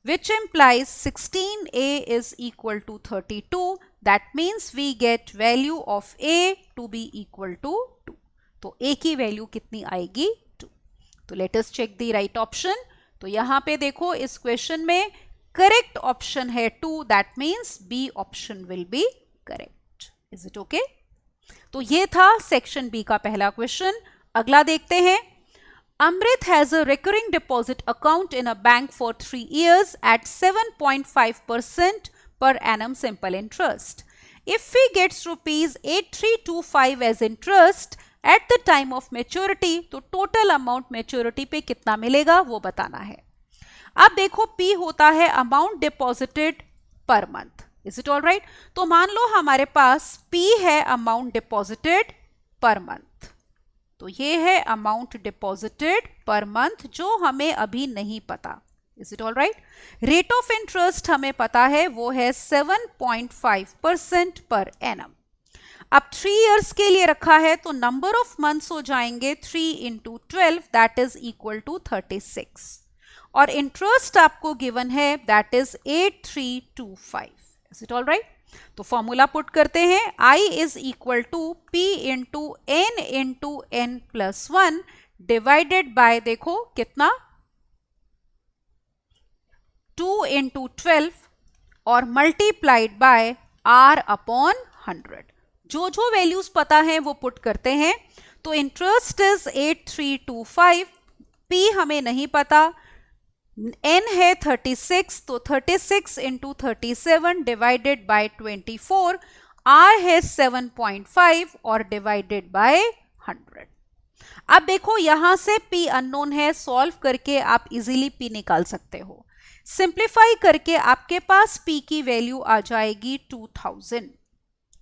A: which implies 16a is equal to 32. That means we get value of a to be equal to 2. तो a की वैल्यू कितनी आएगी, 2. तो let us check the right option. तो यहाँ पे देखो इस क्वेश्चन में करेक्ट ऑप्शन है 2. That means B option will be correct. Is it okay. तो ये था सेक्शन बी का पहला क्वेश्चन. अगला देखते हैं. Amrit has a recurring deposit account in a bank for 3 years at 7.5% per annum simple interest. If he gets rupees 8325 as interest at the time of maturity, तो total amount maturity पे कितना मिलेगा वो बताना है. अब देखो P होता है amount deposited per month. Is it all right. तो मान लो हमारे पास P है अमाउंट डिपॉजिटेड पर मंथ. तो ये है अमाउंट डिपॉजिटेड पर मंथ जो हमें अभी नहीं पता. Is it all right? Rate of interest हमें पता है, वो है 7.5% पर एनम. अब 3 इयर्स के लिए रखा है तो नंबर ऑफ मंथ्स हो जाएंगे 3 into 12 that is equal to 36. और इंटरेस्ट आपको गिवन है that is 8325. Is it all right? तो फॉर्मूला पुट करते हैं. I is equal to P into n plus 1 divided by, देखो कितना, 2 into 12 और मल्टीप्लाइड बाय R अपॉन 100. जो जो वैल्यूज पता है वो पुट करते हैं. तो इंटरेस्ट इज 8325, P हमें नहीं पता, n है 36, तो 36 into 37 डिवाइडेड बाय 24, R है 7.5 और डिवाइडेड बाय 100. अब देखो यहां से P अननोन है, सॉल्व करके आप इजीली P निकाल सकते हो. सिंप्लीफाई करके आपके पास P की वैल्यू आ जाएगी 2000.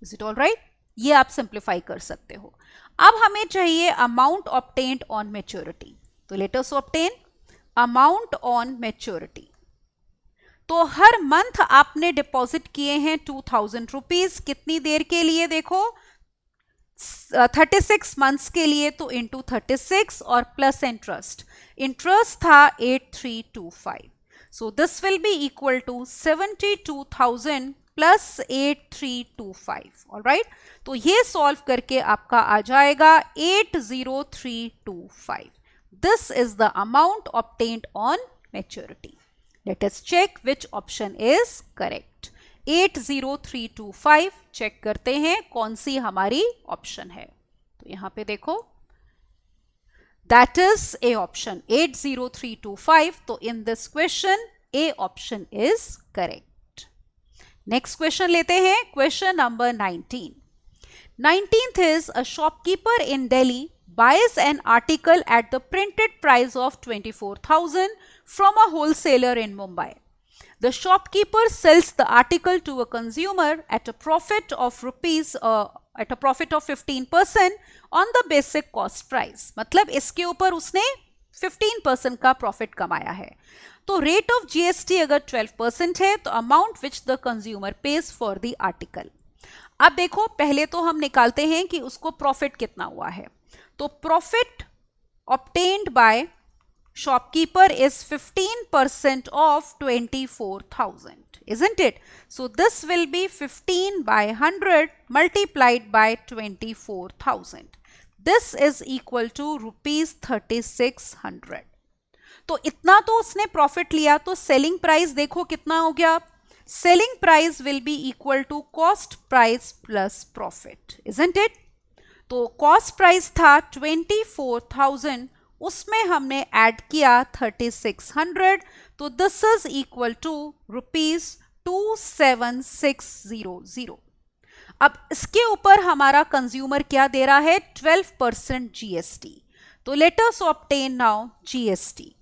A: Is it all right? ये आप सिंप्लीफाई कर सकते हो. अब हमें चाहिए अमाउंट ऑब्टेन्ड ऑन मैच्योरिटी. तो let us obtain amount on maturity. तो हर मंथ आपने डिपॉजिट किए हैं 2000 रुपीज. कितनी देर के लिए? देखो 36 मंथ्स के लिए. तो इंटू 36 और प्लस इंटरेस्ट. इंटरेस्ट था 8325. So this will be equal to 72,000 plus 8325. All right? तो ये सॉल्व करके आपका आ जाएगा 80325. This is the amount obtained on maturity. Let us check which option is correct. 80325 check करते हैं कौन सी हमारी ऑप्शन है. तो यहां पे देखो, that is A option 80325. तो in this question A option is correct. Next question लेते हैं. Question number 19. 19th is a shopkeeper in Delhi buys an article at the printed price of 24,000 from a wholesaler in Mumbai. The shopkeeper sells the article to a consumer at a profit of 15% on the basic cost price. मतलब इसके ऊपर उसने 15% का profit कमाया है. तो rate of GST अगर 12% है तो amount which the consumer page for the article. अब देखो पहले तो हम निकालते हैं कि उसको प्रॉफिट कितना हुआ है. तो profit obtained by shopkeeper is 15% of 24,000, isn't it? So this will be 15 by 100 multiplied by 24,000. This is equal to rupees 3600. तो इतना तो उसने प्रॉफिट लिया. तो सेलिंग प्राइस देखो कितना हो गया. Selling price will be equal to cost price plus profit, isn't it? तो कॉस्ट प्राइस था 24,000, उसमें हमने ऐड किया 3600. तो this is equal to rupees 27600. अब इसके ऊपर हमारा कंज्यूमर क्या दे रहा है? 12% जीएसटी. तो let us obtain now GST.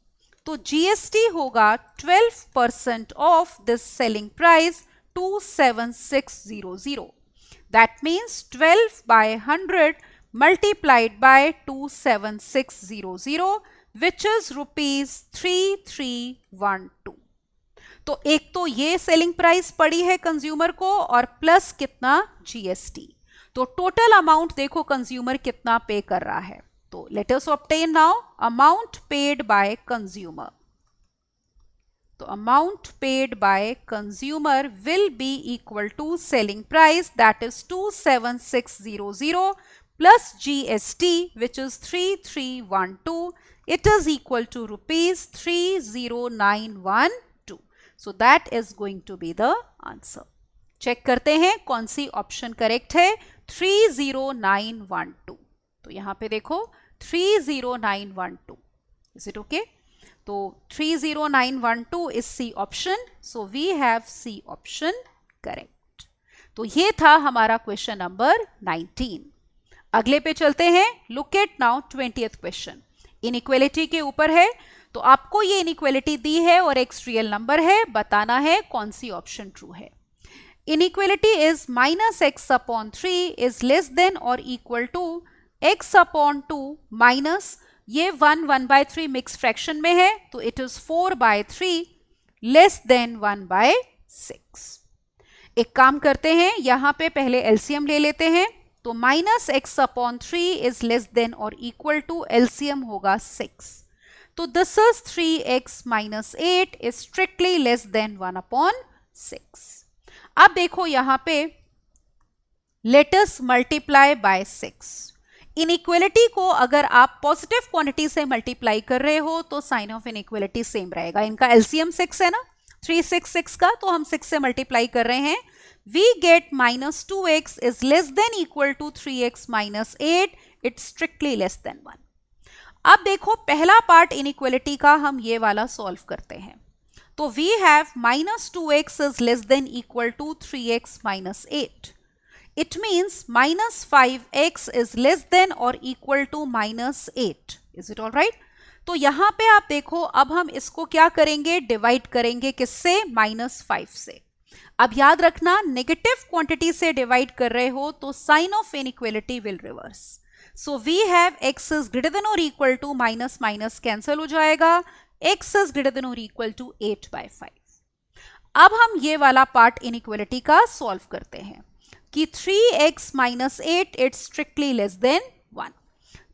A: तो जीएसटी होगा 12% of this selling price 27600. That means 12 by 100 multiplied by 27600 which is rupees 3312. तो एक तो ये सेलिंग प्राइस पड़ी है कंज्यूमर को और प्लस कितना? जीएसटी. तो टोटल अमाउंट देखो कंज्यूमर कितना पे कर रहा है. तो let us obtain now amount paid by consumer. तो amount paid by consumer will be equal to selling price that is 27600 plus GST which is 3312. It is equal to rupees 30912. So that is going to be the answer. Check करते हैं कौन सी option correct है. 30912. तो यहां पे देखो 30912. Is it okay? तो 30912 is C option. So we have C option correct. तो ये था हमारा क्वेश्चन नंबर 19. अगले पे चलते हैं. Look at now 20th question. Inequality के ऊपर है. तो आपको ये इनइक्वालिटी दी है और एक्स रियल नंबर है. बताना है कौन सी ऑप्शन ट्रू है. Inequality is -x/3 is less than और equal to x upon 2 minus ये 1/3 मिक्स फ्रैक्शन में है तो इट इज 4/3 लेस देन 1/6। एक काम करते हैं, यहां पे पहले एलसीएम ले लेते हैं, तो minus x upon 3 is less than और इक्वल टू एलसीएम होगा 6। तो this is 3x minus 8 is strictly less then 1/6। अब देखो यहां पे late us multiply by 6। Inequality को अगर आप पॉजिटिव क्वांटिटी से मल्टीप्लाई कर रहे हो तो साइन ऑफ इनइक्वालिटी सेम रहेगा। इनका एलसीएम 6 है ना, 366 का, तो हम 6 से मल्टीप्लाई कर रहे हैं। We get minus 2x is less than equal to 3x minus 8, it's strictly less than 1। अब देखो पहला पार्ट इनइक्वालिटी का हम ये वाला सॉल्व करते हैं, तो we have minus 2x is less than equal to 3x minus 8। It means minus 5x is less than or equal to minus 8. Is it all right? तो यहां पे आप देखो, अब हम इसको क्या करेंगे, डिवाइड करेंगे किससे, -5 से। अब याद रखना, नेगेटिव क्वांटिटी से डिवाइड कर रहे हो तो sign of inequality will reverse. So we have x is greater than और equal to, minus minus cancel हो जाएगा, x इज ग्रेटर देन और इक्वल टू 8/5। अब हम ये वाला पार्ट इनइक्वालिटी का सॉल्व करते हैं कि 3x minus 8 it's strictly less than 1.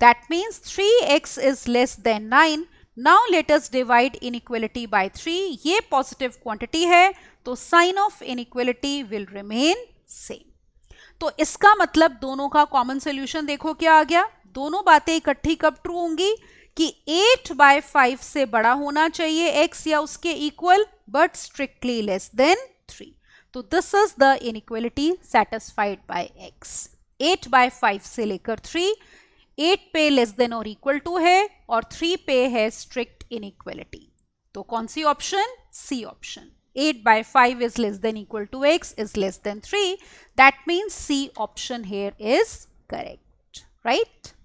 A: That means 3x is less than 9. Now let us divide inequality by 3. ये positive quantity है तो sign of inequality will remain same. तो इसका मतलब दोनों का common solution देखो क्या आ गया। दोनों बातें इकट्ठी कब ट्रू होंगी कि 8/5 से बड़ा होना चाहिए x या उसके equal, but strictly less than 3। तो this is the inequality satisfied by x। 8/5 से लेकर 3, 8 पे लेस देन और इक्वल टू है और 3 पे है स्ट्रिक्ट इनइक्वालिटी। तो कौन सी option, C option. 8/5 is less than equal to x is less than 3. That means C option here is correct, right?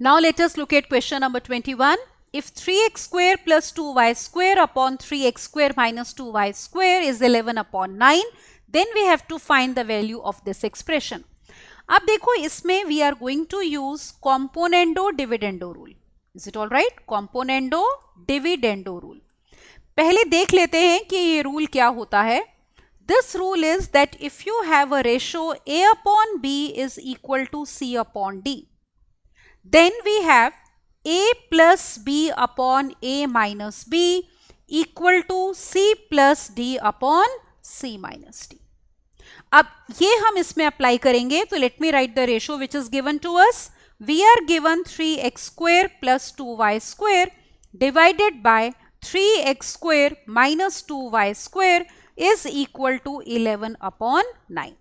A: Now let us look at question number 21. If 3x square plus 2y square upon 3x square minus 2y square is 11/9, then we have to find the value of this expression. अब देखो इसमें we are going to use componendo dividendo rule. Is it all right? Componendo dividendo rule. पहले देख लेते हैं कि ये rule क्या होता है। This rule is that if you have a ratio a upon b is equal to c upon d, then we have a plus b upon a minus b equal to c plus d upon c minus d. अब ये हम इसमें apply करेंगे, तो let me write the ratio which is given to us. We are given 3x square plus 2y square divided by 3x square minus 2y square is equal to 11/9।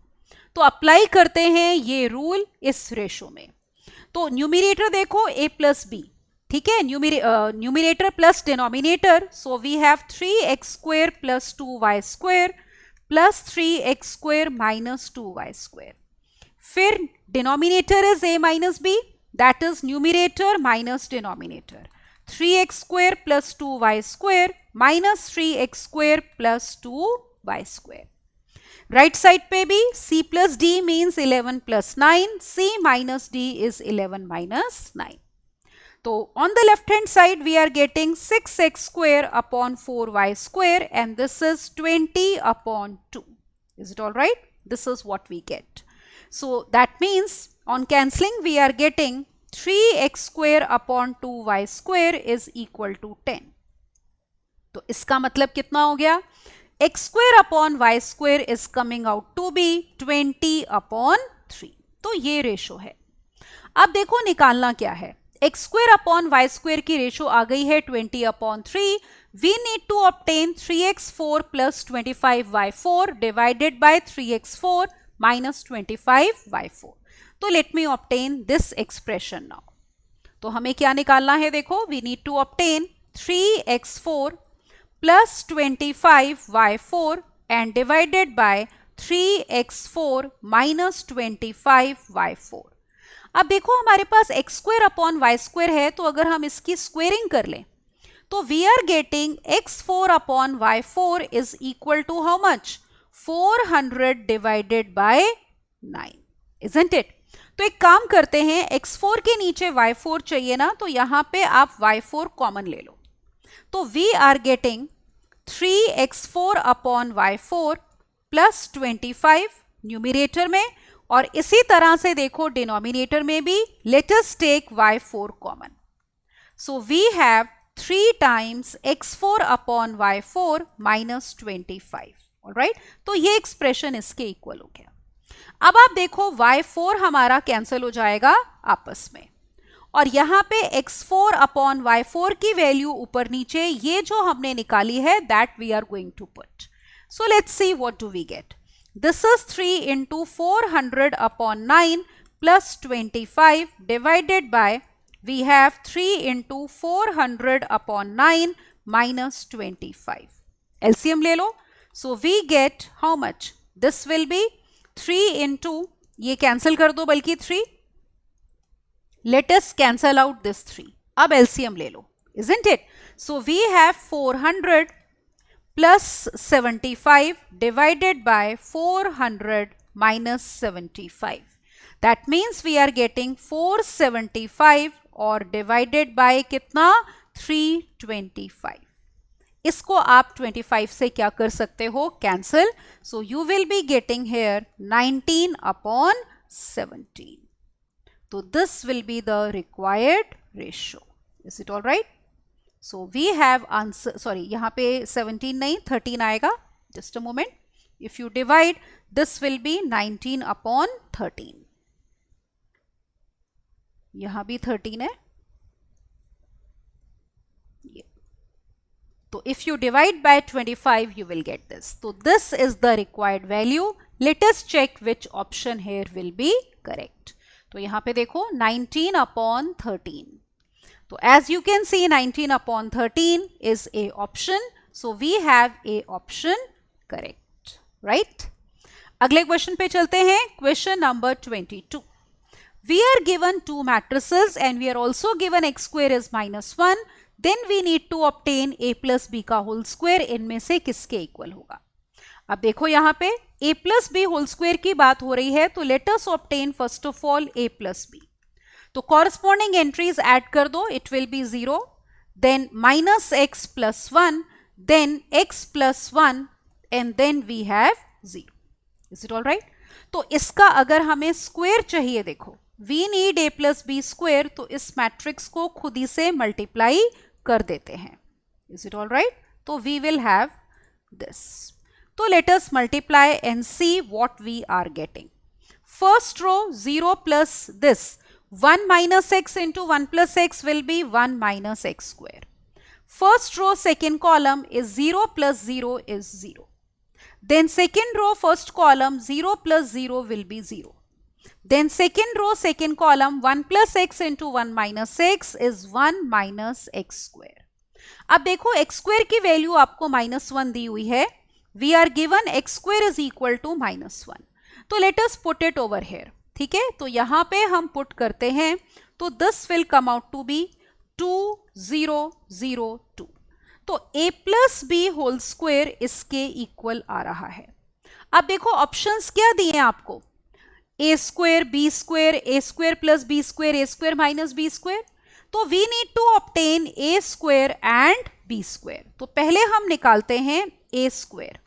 A: तो apply करते हैं ये रूल इस ratio में। तो numerator देखो a plus b, ठीक है, numerator plus denominator, so we have 3x square plus 2y square plus 3x square minus 2y square. फिर denominator is a minus b, that is numerator minus denominator, 3x square plus 2y square minus 3x square plus 2y square. Right side पे भी c plus d means 11 plus 9, c minus d is 11 minus 9। तो on the left hand side we are getting 6x square upon 4y square and this is 20/2. Is it all right? This is what we get. So that means on cancelling we are getting 3x square upon 2y square is equal to 10. तो इसका मतलब कितना हो गया, x square upon y square is coming out to be 20/3. तो ये ratio है। अब देखो निकालना क्या है, x square upon y square की रेशो आ गई है 20/3. We need to obtain 3x4 plus 25y4 divided by 3x4 minus 25y4. तो let me obtain this expression now. तो हमें क्या निकालना है, देखो we need to obtain 3x4 plus 25y4 and divided by 3x4 minus 25y4. अब देखो हमारे पास x square upon y square है, तो अगर हम इसकी स्क्वेयरिंग कर लें तो we are getting x4 upon y4 is equal to how much, 400 divided by 9, isn't it? तो एक काम करते हैं, x4 के नीचे y4 चाहिए ना, तो यहां पे आप y4 कॉमन ले लो। तो we are getting 3x4 upon y4 plus 25 numerator में, और इसी तरह से देखो डिनोमिनेटर में भी। Let us take y4 common. So we have 3 times x4 upon y4 minus 25। Alright, तो ये एक्सप्रेशन इसके इक्वल हो गया। अब आप देखो y4 हमारा कैंसिल हो जाएगा आपस में, और यहां पे x4 अपॉन y4 की वैल्यू ऊपर नीचे ये जो हमने निकाली है that we are going to put. So let's see what do we get. This is 3 into 400 upon 9 plus 25 divided by we have 3 into 400 upon 9 minus 25। LCM ले लो। So we get how much, this will be 3 into, ये cancel कर दो बल्कि 3, let us cancel out this 3. अब LCM ले लो, isn't it? So we have 400 plus 75 divided by 400 minus 75. That means we are getting 475 और divided by कितना 325. इसको आप 25 से क्या कर सकते हो, cancel. So you will be getting here 19 upon 17. तो this will be the required ratio. Is it all right? So we have answer, sorry यहाँ पे 17 नहीं 13 आएगा, just a moment. If you divide this will be 19 upon 13, यहाँ भी 13 है। So if you divide by 25, you will get this. So this is the required value. Let us check which option here will be correct. तो यहाँ पे देखो 19 upon 13. So as you can see 19 upon 13 is a option. So we have a option correct. Right? अगले question पे चलते हैं। Question number 22. We are given two matrices and we are also given x square is -1. Then we need to obtain a plus b का whole square, इनमें से किसके equal होगा। अब देखो यहाँ पे a plus b whole square की बात हो रही है, तो let us obtain first of all a plus b। तो कॉरस्पॉन्डिंग एंट्रीज ऐड कर दो, it will be 0, then minus x plus 1, then x plus 1 and then we have 0। Is it all right? तो इसका अगर हमें स्क्वायर चाहिए, देखो we need a plus B square, तो इस मैट्रिक्स को खुद ही से मल्टीप्लाई कर देते हैं। Is it all right? तो वी विल हैव दिस। तो let us multiply and see what we are getting. First row 0 plus this 1 minus x into 1 plus x will be 1 minus x square. First row second column is 0 plus 0 is 0. Then second row first column 0 plus 0 will be 0. Then second row second column 1 plus x into 1 minus x is 1 minus x square. अब देखो x square की value आपको -1 दी हुई है। We are given x square is equal to -1. तो let us put it over here. ठीक है, तो यहां पे हम पुट करते हैं, तो this will come out to be 2002। तो a plus b whole square इसके इक्वल आ रहा है। अब देखो ऑप्शंस क्या दिए हैं आपको, a square B square, a square plus B square, a square minus B square. तो we need to obtain a square and b square. तो पहले हम निकालते हैं a square.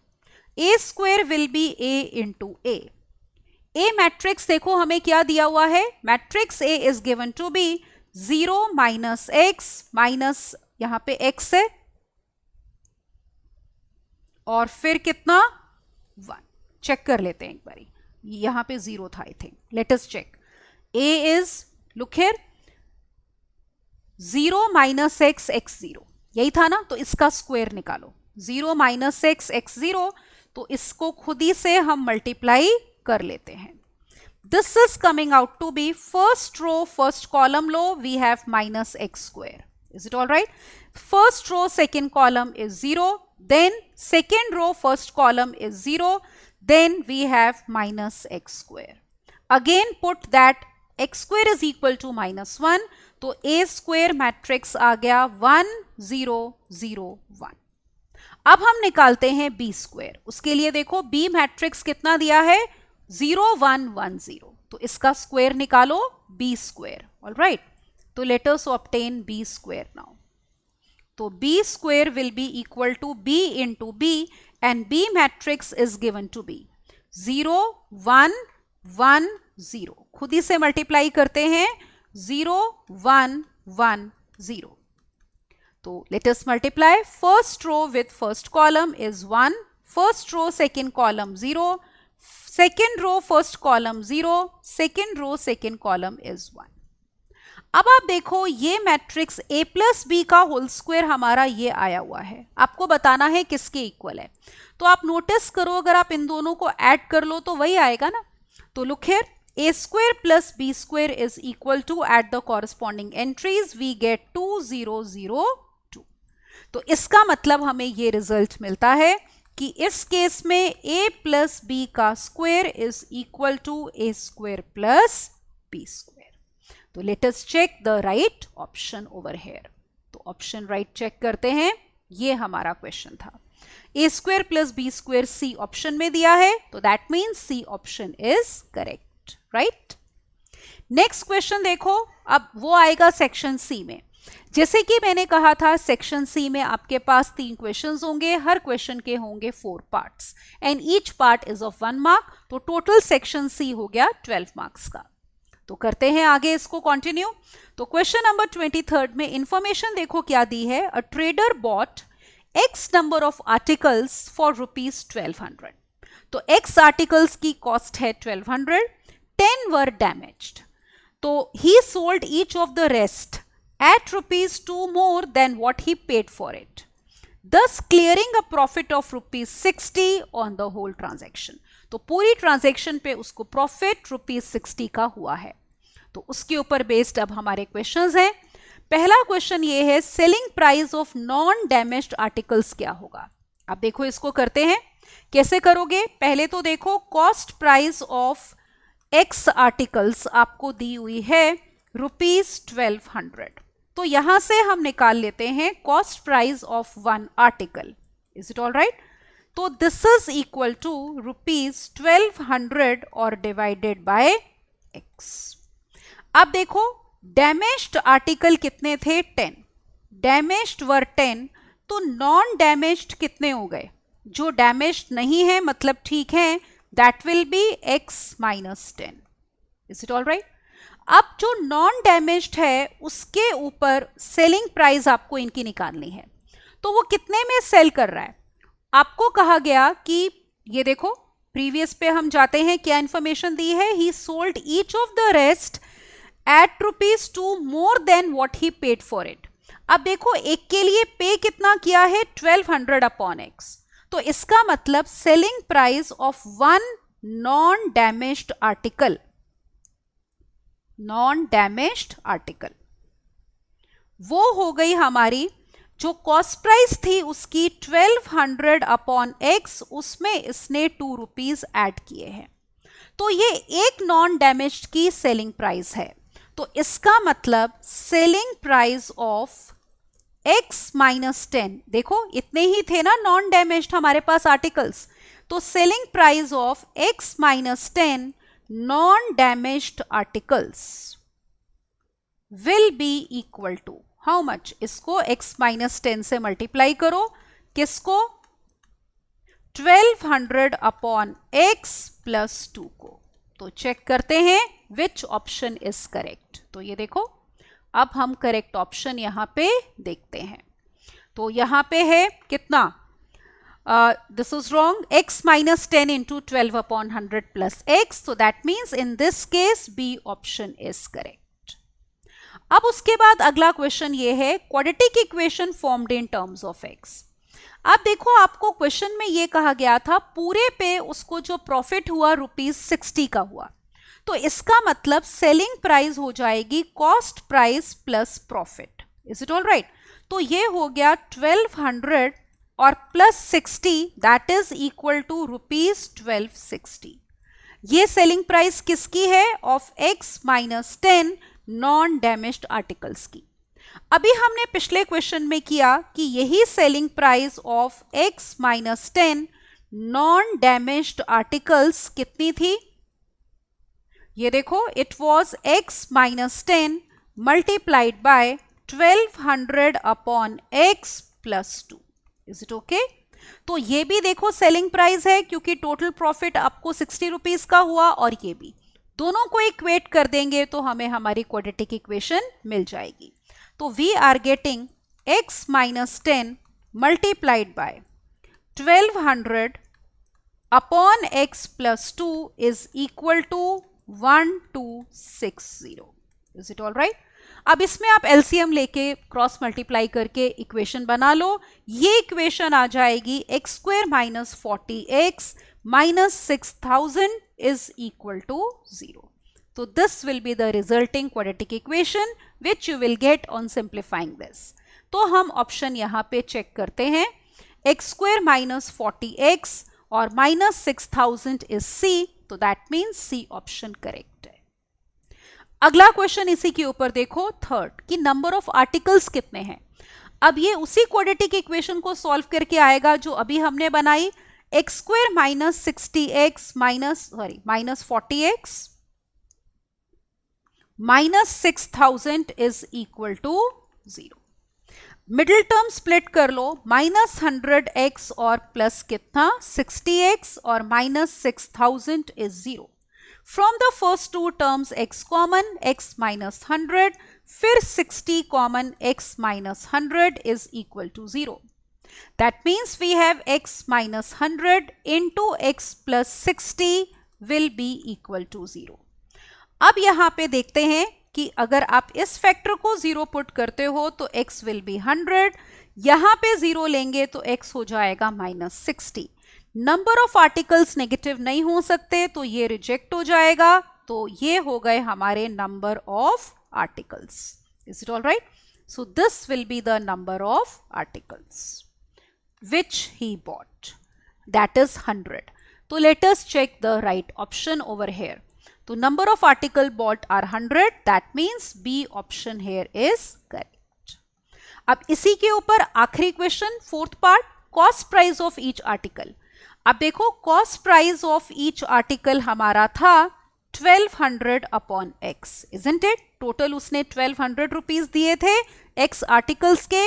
A: a square will be a into a। A matrix देखो हमें क्या दिया हुआ है, matrix A is given to be 0 minus X minus यहां पे x है और फिर कितना 1। चेक कर लेते हैं एक बारी, यहां पे 0 था I think, let us check. A is look here 0 minus x x 0, यही था ना, तो इसका स्क्वायर निकालो 0 माइनस एक्स एक्स 0। तो इसको खुद ही से हम मल्टीप्लाई कर लेते हैं। This is coming out to be first row first column low, we have minus x square. Is it all right? First row second column is 0, then second row first column is 0, then we have minus x square. Again put that x square is equal to -1, तो a square matrix आ गया 1 0 0 1। अब हम निकालते हैं b square. उसके लिए देखो b matrix कितना दिया है 0 1 1 0, तो इसका स्क्वायर निकालो b स्क्वायर. ऑलराइट, तो let us obtain b square now. तो b square will be equal to b into b and b matrix is given to be 0 1 1 0. खुद ही से मल्टीप्लाई करते हैं 0 1 1 0. तो let us multiply. First row with first column is 1. First row second column 0. Second row first column 0. Second row second column is 1. अब आप देखो ये matrix a plus B का होल स्क्वायर हमारा ये आया हुआ है. आपको बताना है किसके इक्वल है. तो आप नोटिस करो, अगर आप इन दोनों को ऐड कर लो तो वही आएगा ना. तो look here, a square plus b square is equal to, at the corresponding entries we get 2002. तो इसका मतलब हमें ये रिजल्ट मिलता है कि इस केस में a प्लस बी का square is equal to a square plus b square. तो let us check the right option over here. तो ऑप्शन राइट चेक करते हैं. ये हमारा क्वेश्चन था. a square plus B square C option में दिया है, तो that means C option is correct. Right, next question देखो. अब वो आएगा सेक्शन सी में. जैसे कि मैंने कहा था, सेक्शन सी में आपके पास 3 क्वेश्चंस होंगे. हर क्वेश्चन के होंगे 4 parts and each part is of 1 mark. तो टोटल सेक्शन सी हो गया 12 मार्क्स का. तो करते हैं आगे इसको कंटिन्यू. तो क्वेश्चन नंबर 23 में इंफॉर्मेशन देखो क्या दी है. A trader bought x number of articles for ₹1200. तो x आर्टिकल्स की कॉस्ट है 1200. 10 वर डैमेज्ड. तो ही sold each of the rest at ₹2 more than what he paid for it, thus clearing a profit of ₹60 on the whole transaction. तो पूरी transaction पे उसको profit ₹60 का हुआ है. तो उसके ऊपर बेस्ड अब हमारे क्वेश्चंस हैं. पहला क्वेश्चन ये है, selling price of non damaged articles क्या होगा. अब देखो इसको करते हैं. कैसे करोगे, पहले तो देखो cost price of x articles आपको दी हुई है ₹1200. तो यहां से हम निकाल लेते हैं cost price of 1 article. Is it all right. तो दिस इज इक्वल टू ₹1200 और डिवाइडेड बाय x. अब देखो डैमेज्ड आर्टिकल कितने थे, 10. डैमेज्ड वर 10. तो नॉन डैमेज्ड कितने हो गए, जो डैमेज्ड नहीं है मतलब ठीक है, that will be x minus 10. Is it all right. अब जो नॉन डैमेज्ड है उसके ऊपर सेलिंग प्राइस आपको इनकी निकालनी है. तो वो कितने में सेल कर रहा है. आपको कहा गया कि ये देखो प्रीवियस पे हम जाते हैं, क्या इंफॉर्मेशन दी है. ही sold each of the rest at ₹2 more than what he paid for it. अब देखो एक के लिए पे कितना किया है, 1200 अपॉन x. तो इसका मतलब selling price of 1 non damaged article, non damaged article, वो हो गई हमारी, जो कॉस्ट प्राइस थी उसकी 1200 अपॉन x, उसमें इसने ₹2 ऐड किए हैं. तो ये एक नॉन डैमेज्ड की सेलिंग प्राइस है. तो इसका मतलब selling price of x minus 10, देखो इतने ही थे ना नॉन डैमेज्ड हमारे पास आर्टिकल्स. तो selling price of x minus 10 non damaged articles will be equal to how much. इसको x माइनस 10 से मल्टीप्लाई करो. किसको, 1200 अपॉन x प्लस 2 को. तो चेक करते हैं विच ऑप्शन इज करेक्ट. तो ये देखो अब हम करेक्ट ऑप्शन यहां पे देखते हैं. तो यहां पे है कितना, this is wrong, x minus 10 into 12 upon 100 plus x. So that means in this case B option is correct. अब उसके बाद अगला क्वेश्चन ये है, quadratic equation formed in terms of x. अब देखो आपको क्वेश्चन में ये कहा गया था पूरे पे उसको जो प्रॉफिट हुआ ₹60 का हुआ. तो इसका मतलब सेलिंग प्राइस हो जाएगी cost price plus profit. Is it all right. तो ये हो गया 1200 और plus 60, that is equal to ₹1260. ये सेलिंग प्राइस किसकी है, of x minus 10 non damaged articles की. अभी हमने पिछले क्वेश्चन में किया कि यही selling price of x minus 10 non damaged articles कितनी थी, ये देखो, it was x minus 10 multiplied by 1200 upon x plus 2. Is it okay? तो ये भी देखो सेलिंग प्राइस है क्योंकि टोटल प्रॉफिट आपको 60 रुपीज का हुआ, और ये भी दोनों को इक्वेट कर देंगे तो हमें हमारी क्वाड्रेटिक इक्वेशन मिल जाएगी. तो we are getting x minus 10 multiplied by 1200 upon x plus 2 is equal to 1260. Is it all right? अब इसमें आप एलसीएम लेके क्रॉस मल्टीप्लाई करके इक्वेशन बना लो. ये इक्वेशन आ जाएगी x square minus 40x minus 6000 is equal to 0. तो this will be the resulting quadratic equation which you will get on simplifying this. तो हम ऑप्शन यहाँ पे चेक करते हैं. x स्क्वायर माइनस 40x और माइनस 6000 इज C, तो that means C option correct है. अगला क्वेश्चन इसी के ऊपर देखो, थर्ड, कि नंबर ऑफ आर्टिकल्स कितने हैं. अब ये उसी क्वाड्रेटिक इक्वेशन को सॉल्व करके आएगा जो अभी हमने बनाई. x square minus 60x minus 40x minus 6000 is equal to 0. Middle term split कर लो. माइनस 100x और प्लस कितना 60x और minus 6000 is 0. From the first two terms x common, x minus 100, फिर 60 common, x minus 100 is equal to 0. That means we have x minus 100 into x plus 60 will be equal to 0. अब यहाँ पे देखते हैं कि अगर आप इस फैक्टर को 0 पुट करते हो तो x विल बी 100, यहाँ पे 0 लेंगे तो x हो जाएगा minus 60. Number of articles negative नहीं हो सकते तो ये रिजेक्ट हो जाएगा. तो ये हो गए हमारे number of articles. Is it all right? So this will be the number of articles which he bought, that is 100. So let us check the right option over here. So number of article bought are 100, that means B option here is correct. अब इसी के ऊपर आखिरी question, fourth part, cost price of each article. अब देखो cost price of each article हमारा था 1200 upon x, isn't it? Total उसने 1200 रुपीज दिए थे x आर्टिकल्स के,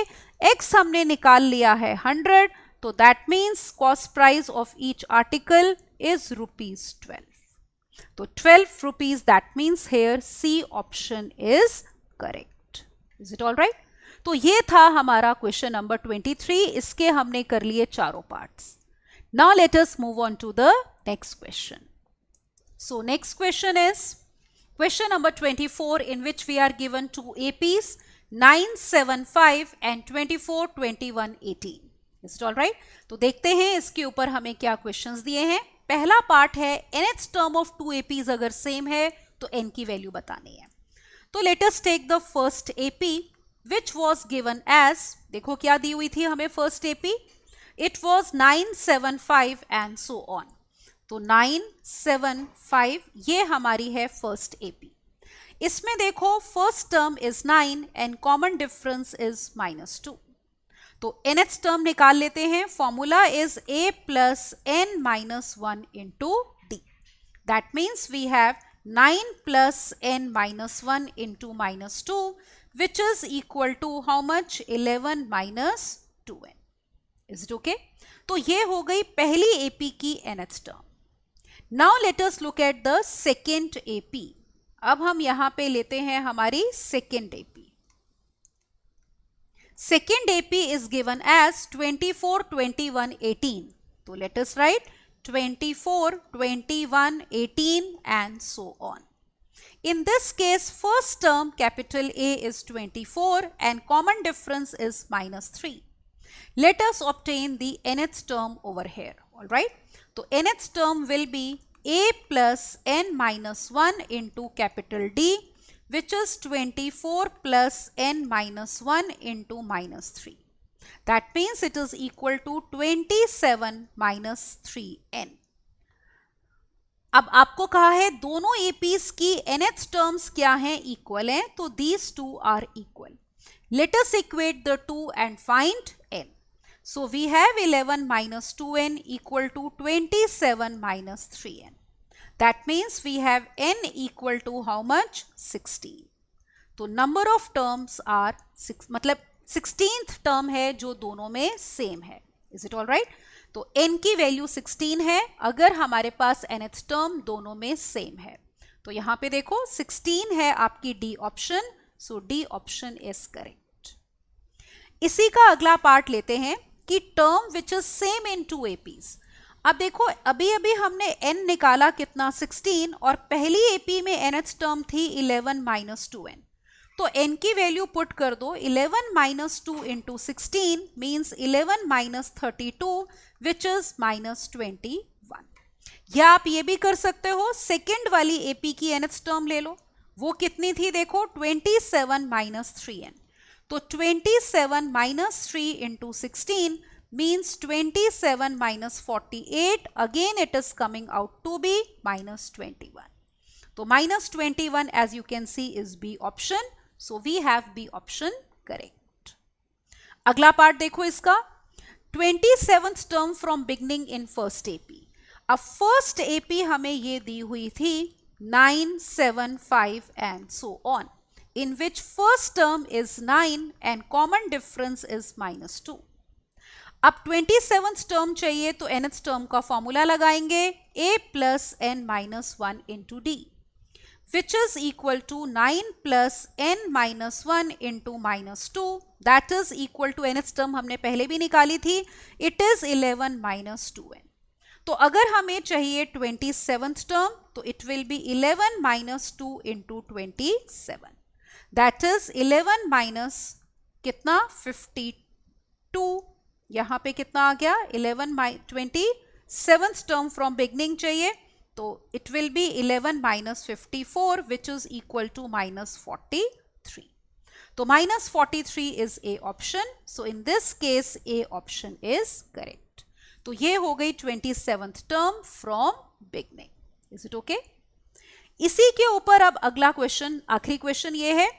A: x हमने निकाल लिया है 100, तो that means cost price of each article is ₹12. तो 12 rupees, that means here C option is correct. Is it all right? तो ये था हमारा क्वेश्चन नंबर 23. इसके हमने कर लिए चारों parts. Now let us move on to the next question. So next question is question number 24, in which we are given two APs 975 and 24 21 18. Is it all right? तो देखते हैं इसके ऊपर हमें क्या क्वेश्चंस दिए हैं. पहला पार्ट है nth term of two APs अगर सेम है तो n की वैल्यू बतानी है. तो let us take the first AP which was given as, देखो क्या दी हुई थी हमें first AP, it was 975 and so on. तो 975 ये हमारी है फर्स्ट AP. इसमें देखो first term is 9 and common difference is -2. तो nth टर्म निकाल लेते हैं. Formula is a plus n minus 1 into d. That means we have 9 plus n minus 1 into -2 which is equal to how much 11 minus 2n. Is it okay? तो ये हो गई पहली AP की nth term. Now let us look at the second AP. अब हम यहां पे लेते हैं हमारी second AP. Second AP is given as 24 21 18. So let us write 24 21 18 and so on. In this case, first term capital A is 24 and common difference is -3. Let us obtain the nth term over here. All right. तो nth term will be a plus n minus 1 into capital D, which is 24 plus n minus 1 into -3. That means it is equal to 27 minus 3n. अब आपको कहा है दोनों APs की nth terms क्या हैं, equal हैं, तो these two are equal. Let us equate the two and find n. So we have 11 minus 2n equal to 27 minus 3n. That means we have n equal to how much? 16. तो number of terms are 6, मतलब 16th term है जो दोनों में same है. Is it all right? तो n की value 16 है अगर हमारे पास nth term दोनों में same है. तो यहाँ पे देखो 16 है आपकी D option. So D option is correct. इसी का अगला पार्ट लेते हैं कि term which is same in two APs. अब देखो अभी अभी हमने n निकाला कितना? 16, और पहली एपी में nth टर्म थी 11 माइनस 2n. तो n की वैल्यू पुट कर दो. 11 minus 2 into 16 means 11 minus 32 which is minus 21. या आप ये भी कर सकते हो, सेकेंड वाली एपी की nth टर्म ले लो. वो कितनी थी देखो? 27 माइनस 3n. तो 27 minus 3 into 16 means 27 minus 48. Again it is coming out to be minus 21. So minus 21 as you can see is B option. So we have B option correct. अगला part देखो इसका. 27th term from beginning in first AP. अब first AP हमें ये दी हुई थी 9, 7, 5 and so on, in which first term is 9 and common difference is minus 2. अब 27th term चाहिए तो nth टर्म का फॉर्मूला लगाएंगे. a plus n minus 1 into d which is equal to 9 plus n minus 1 into minus 2. That is equal to nth term हमने पहले भी निकाली थी. It is 11 minus 2n. तो अगर हमें चाहिए 27th टर्म तो it will be 11 minus 2 into 27. That is 11 minus कितना? 52. यहाँ पे कितना आ गया? 27th टर्म फ्रॉम बिगनिंग चाहिए तो it will be 11 minus 54 which is equal to minus 43. तो minus 43 is a option. So in this case a option is correct. तो ये हो गई 27th term from beginning. Is it okay? इसी के ऊपर अब अगला क्वेश्चन, आखिरी क्वेश्चन ये है,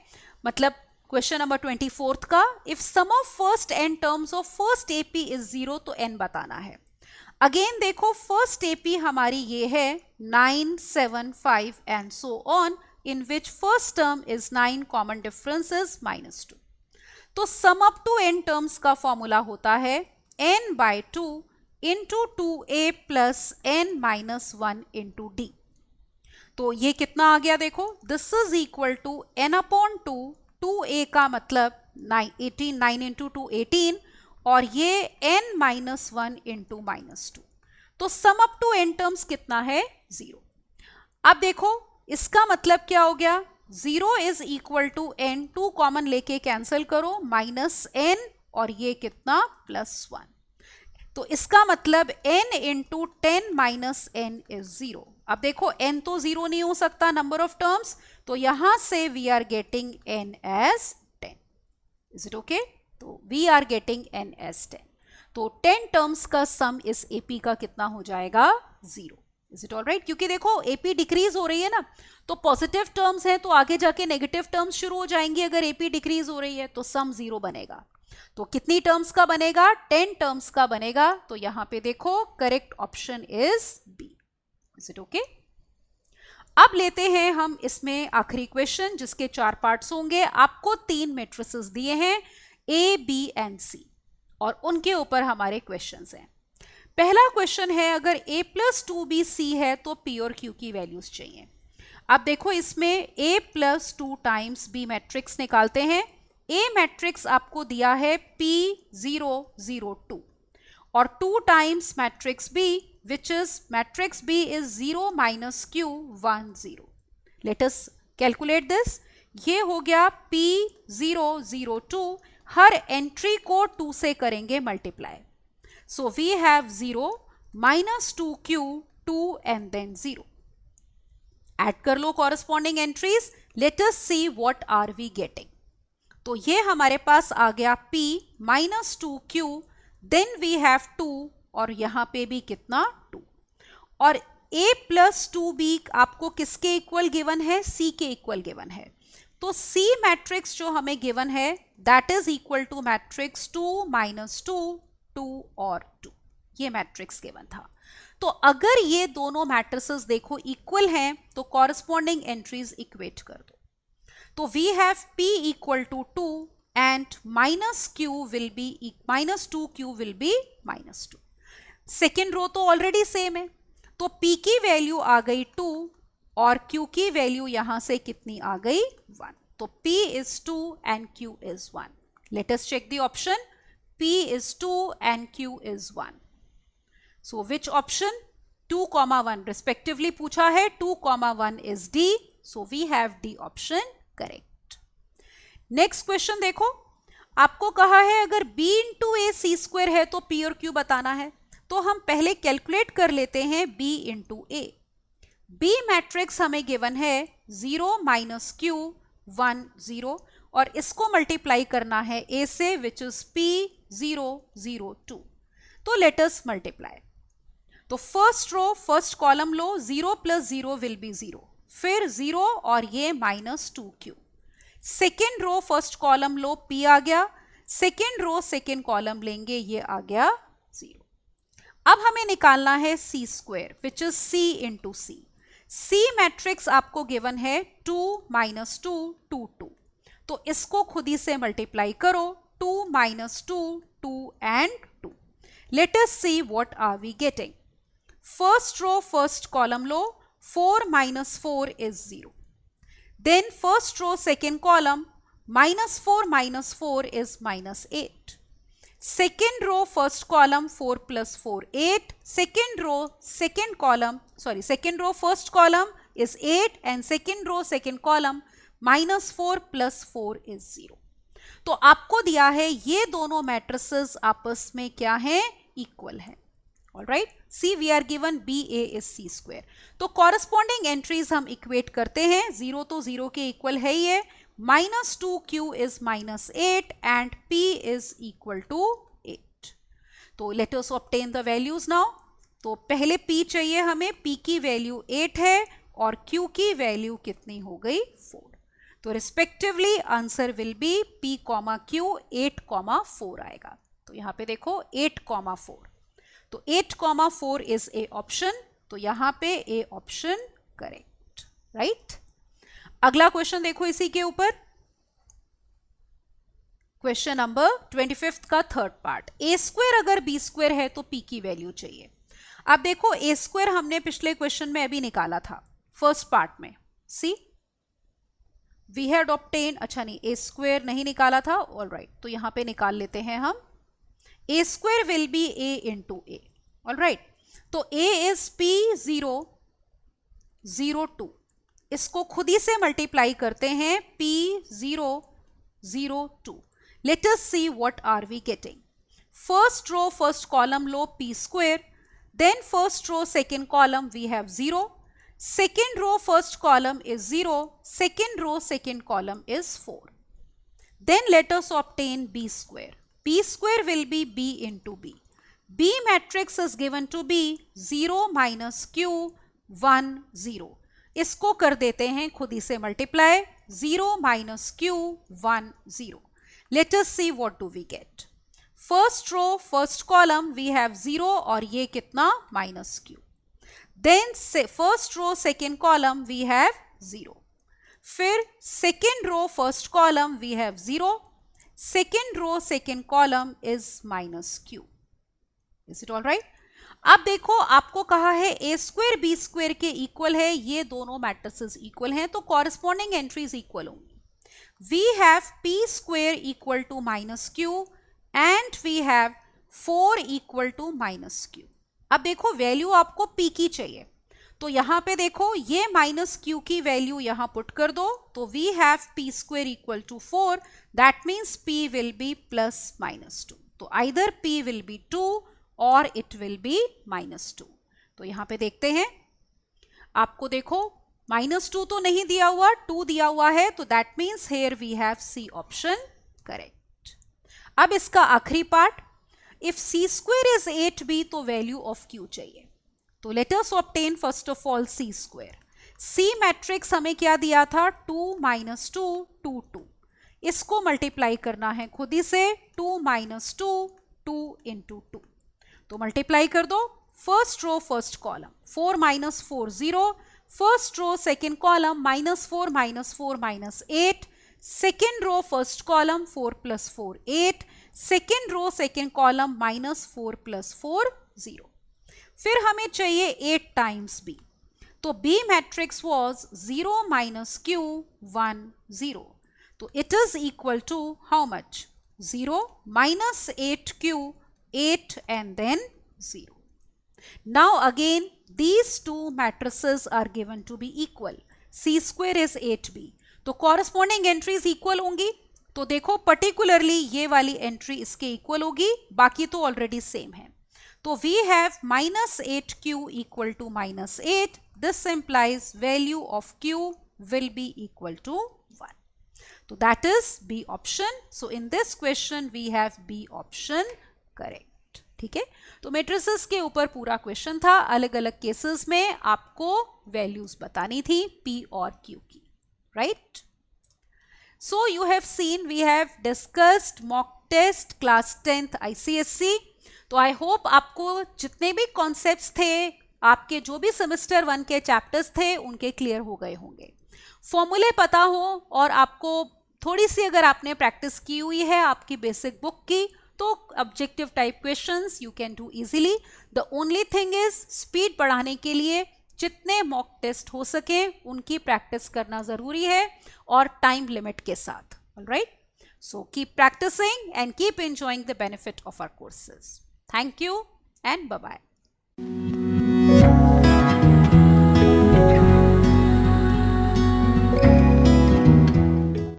A: मतलब क्वेश्चन नंबर 24 का. If sum of first n terms of first AP is 0 तो n बताना है. अगेन देखो फर्स्ट एपी हमारी ये है 9, 7, 5 and so on, in which first term is 9, common difference is minus 2. तो sum up to n terms का formula होता है n by 2 into 2a plus n minus 1 into d. तो ये कितना आ गया देखो? This is equal to n upon 2. 2a का मतलब 18, 9 इंटू 2 18, और ये n माइनस 1 इंटू माइनस 2. तो sum up to n terms कितना है? 0. अब देखो इसका मतलब क्या हो गया? 0 is equal to n. 2 common लेके कैंसिल करो, माइनस n, और ये कितना? प्लस 1. तो इसका मतलब n into 10 minus n is 0. अब देखो n तो 0 नहीं हो सकता नंबर ऑफ टर्म्स, तो यहां से we are getting n as 10. Is it okay? तो we are getting n as 10. तो 10 टर्म्स का सम इस AP का कितना हो जाएगा? 0. Is it all right? क्योंकि देखो AP डिक्रीज हो रही है ना, तो पॉजिटिव टर्म्स है तो आगे जाके नेगेटिव टर्म्स शुरू हो जाएंगी. अगर AP डिक्रीज हो रही है तो सम 0 बनेगा. तो कितनी टर्म्स का बनेगा? 10 टर्म्स का बनेगा. तो यहां पे देखो correct option is B. Is it okay? अब लेते हैं हम इसमें आखिरी क्वेश्चन जिसके 4 पार्ट्स होंगे. आपको 3 मैट्रिसेस दिए हैं A, B एंड C, और उनके ऊपर हमारे क्वेश्चंस हैं. पहला क्वेश्चन है अगर A प्लस 2BC है तो P और Q की वैल्यूज चाहिए. अब देखो इसमें A plus 2 times B matrix निकालते हैं. A मैट्रिक्स आपको दिया है P0, 0, 2, और 2 times matrix B which is matrix B is 0 minus Q 1 0. Let us calculate this. ये हो गया P0, 0, 2. हर एंट्री को 2 से करेंगे multiply. So we have 0 minus 2Q 2 and then 0. Add कर लो corresponding entries. Let us see what are we getting. तो ये हमारे पास आ गया P minus 2Q, then we have 2, और यहां पे भी कितना? 2. और A प्लस 2B आपको किसके इक्वल गिवन है? C के इक्वल गिवन है. तो C मैट्रिक्स जो हमें गिवन है that is equal to matrix 2 minus 2, 2 और 2. ये मैट्रिक्स गिवन था. तो अगर ये दोनों मैट्रिसेस देखो इक्वल हैं तो कॉरस्पॉन्डिंग एंट्रीज इक्वेट कर दो। तो we have P equal to 2 and -2Q will be -2। Second row तो ऑलरेडी सेम है, तो P की वैल्यू आ गई 2 और Q की वैल्यू यहां से कितनी आ गई 1। तो P is 2 and Q is 1. Let us check the option. P is 2 and Q is 1. So which option? 2, 1 respectively पूछा है, 2, 1 is D. So we have D option correct. Next question देखो, आपको कहा है अगर B into A C square है तो P और Q बताना है। तो हम पहले कैलकुलेट कर लेते हैं B into A। B matrix हमें गिवन है 0 -Q 1 0 और इसको मल्टीप्लाई करना है A से विच इज P 0 0 2। तो लेट अस मल्टीप्लाई। तो फर्स्ट रो फर्स्ट कॉलम लो, 0 + 0 विल बी 0, फिर 0 और ये -2Q। Second row first column लो, P आ गया, सेकेंड रो सेकेंड कॉलम लेंगे, ये आ गया 0। अब हमें निकालना है C square which is C into C। C matrix आपको गिवन है 2 -2 2 2, तो इसको खुद ही से मल्टीप्लाई करो, 2 -2 2 and 2। Let us see what are we getting. First row first column लो, 4 - 4 is 0। Then first row second column, -4 - 4 is -8। Second row first column, 4 + 4 8। Second row first column is 8 and second row second column -4 + 4 is 0। तो आपको दिया है ये दोनों matrices आपस में क्या है, इक्वल है। Alright, see we are given BA is C square. तो कॉरस्पॉन्डिंग एंट्रीज हम इक्वेट करते हैं, 0 तो 0 के इक्वल है ये, -2Q is -8 and P is equal to 8। तो let us obtain the values now. तो पहले P चाहिए हमें, P की वैल्यू 8 है और Q की वैल्यू कितनी हो गई 4। तो respectively answer will be P, Q 8, 4 आएगा। तो यहां पे देखो 8, 4। तो 8, 4 इज ए ऑप्शन, तो यहां पे ए ऑप्शन करेक्ट, राइट। अगला क्वेश्चन देखो इसी के ऊपर, क्वेश्चन नंबर 25 का थर्ड पार्ट। ए स्क्वायर अगर बी स्क्वायर है तो पी की वैल्यू चाहिए। अब देखो ए स्क्वायर हमने पिछले क्वेश्चन में अभी निकाला था फर्स्ट पार्ट में, सी वी हैड ऑब्टेन, अच्छा नहीं ए स्क्वायर नहीं निकाला था, ऑलराइट, तो यहां पे निकाल लेते हैं हम। A square will be A into A, all right। तो A is P 0 0 2, इसको खुद ही से मल्टीप्लाई करते हैं, P 0 0 2। Let us see what are we getting। First row first column low P square, then first row second column we have 0, second row first column is 0, second row second column is 4। Then let us obtain B square। P square will be B into B। B matrix is given to be 0 -Q 1 0। इसको कर देते हैं खुद ही से multiply, 0 -Q 1 0। Let us see what do we get। First row first column we have 0 और ये कितना -Q। Then first row second column we have 0। फिर second row first column we have 0, second row second column is -Q। Is it all right? अब देखो आपको कहा है A square B square के इक्वल है, ये दोनों मैट्रिसेस इक्वल हैं, तो कॉरस्पॉन्डिंग एंट्रीज इक्वल होंगी। We have P square equal to -Q and we have 4 equal to -Q। अब देखो वैल्यू आपको P की चाहिए, तो यहां पे देखो ये -Q की वैल्यू यहां पुट कर दो, तो we have P square equal to 4, that means P will be +-2। तो आइदर P विल बी 2 और इट विल बी -2। तो यहां पे देखते हैं, आपको देखो -2 तो नहीं दिया हुआ, 2 दिया हुआ है, तो that means here we have C option correct. अब इसका आखिरी part, if C square is 8B तो वैल्यू ऑफ Q चाहिए। तो let us obtain first of all C square. C matrix हमें क्या दिया था, 2 -2 2 2। इसको मल्टीप्लाई करना है खुद ही से, 2 - 2 2 into 2। तो मल्टीप्लाई कर दो, first row, first column, 4 minus 4, 0. First row, second column, minus 4 minus 4 minus 8. Second row, first column, 4 plus 4, 8. Second row, second column, minus 4 plus 4, 0. फिर हमें चाहिए 8 times B. तो B matrix was 0 minus Q, 1, 0. तो it is equal to how much? 0 minus 8Q, 8 and then 0. Now again these two matrices are given to be equal. C square is 8B. तो corresponding entries equal होंगी. तो देखो particularly ये वाली entry इसके equal होगी, बाकी तो already same है. तो we have minus 8Q equal to minus 8. This implies value of Q will be equal to 1. So that is B option. So in this question we have B option correct. ठीक है, तो matrices के ऊपर पूरा question था. अलग अलग cases में आपको वैल्यूज बतानी थी P और Q की, right. So you have seen we have discussed mock test class 10th ICSE. तो आई होप आपको जितने भी कॉन्सेप्ट्स थे, आपके जो भी सेमेस्टर 1 के चैप्टर्स थे, उनके क्लियर हो गए होंगे. फॉर्मूले पता हो और आपको थोड़ी सी अगर आपने प्रैक्टिस की हुई है आपकी बेसिक बुक की, तो objective type questions you can do easily. The only thing is speed बढ़ाने के लिए जितने मॉक टेस्ट हो सके उनकी प्रैक्टिस करना जरूरी है और टाइम लिमिट के साथ. Alright, so keep practising and keep enjoying the benefit of our courses. Thank you and bye bye.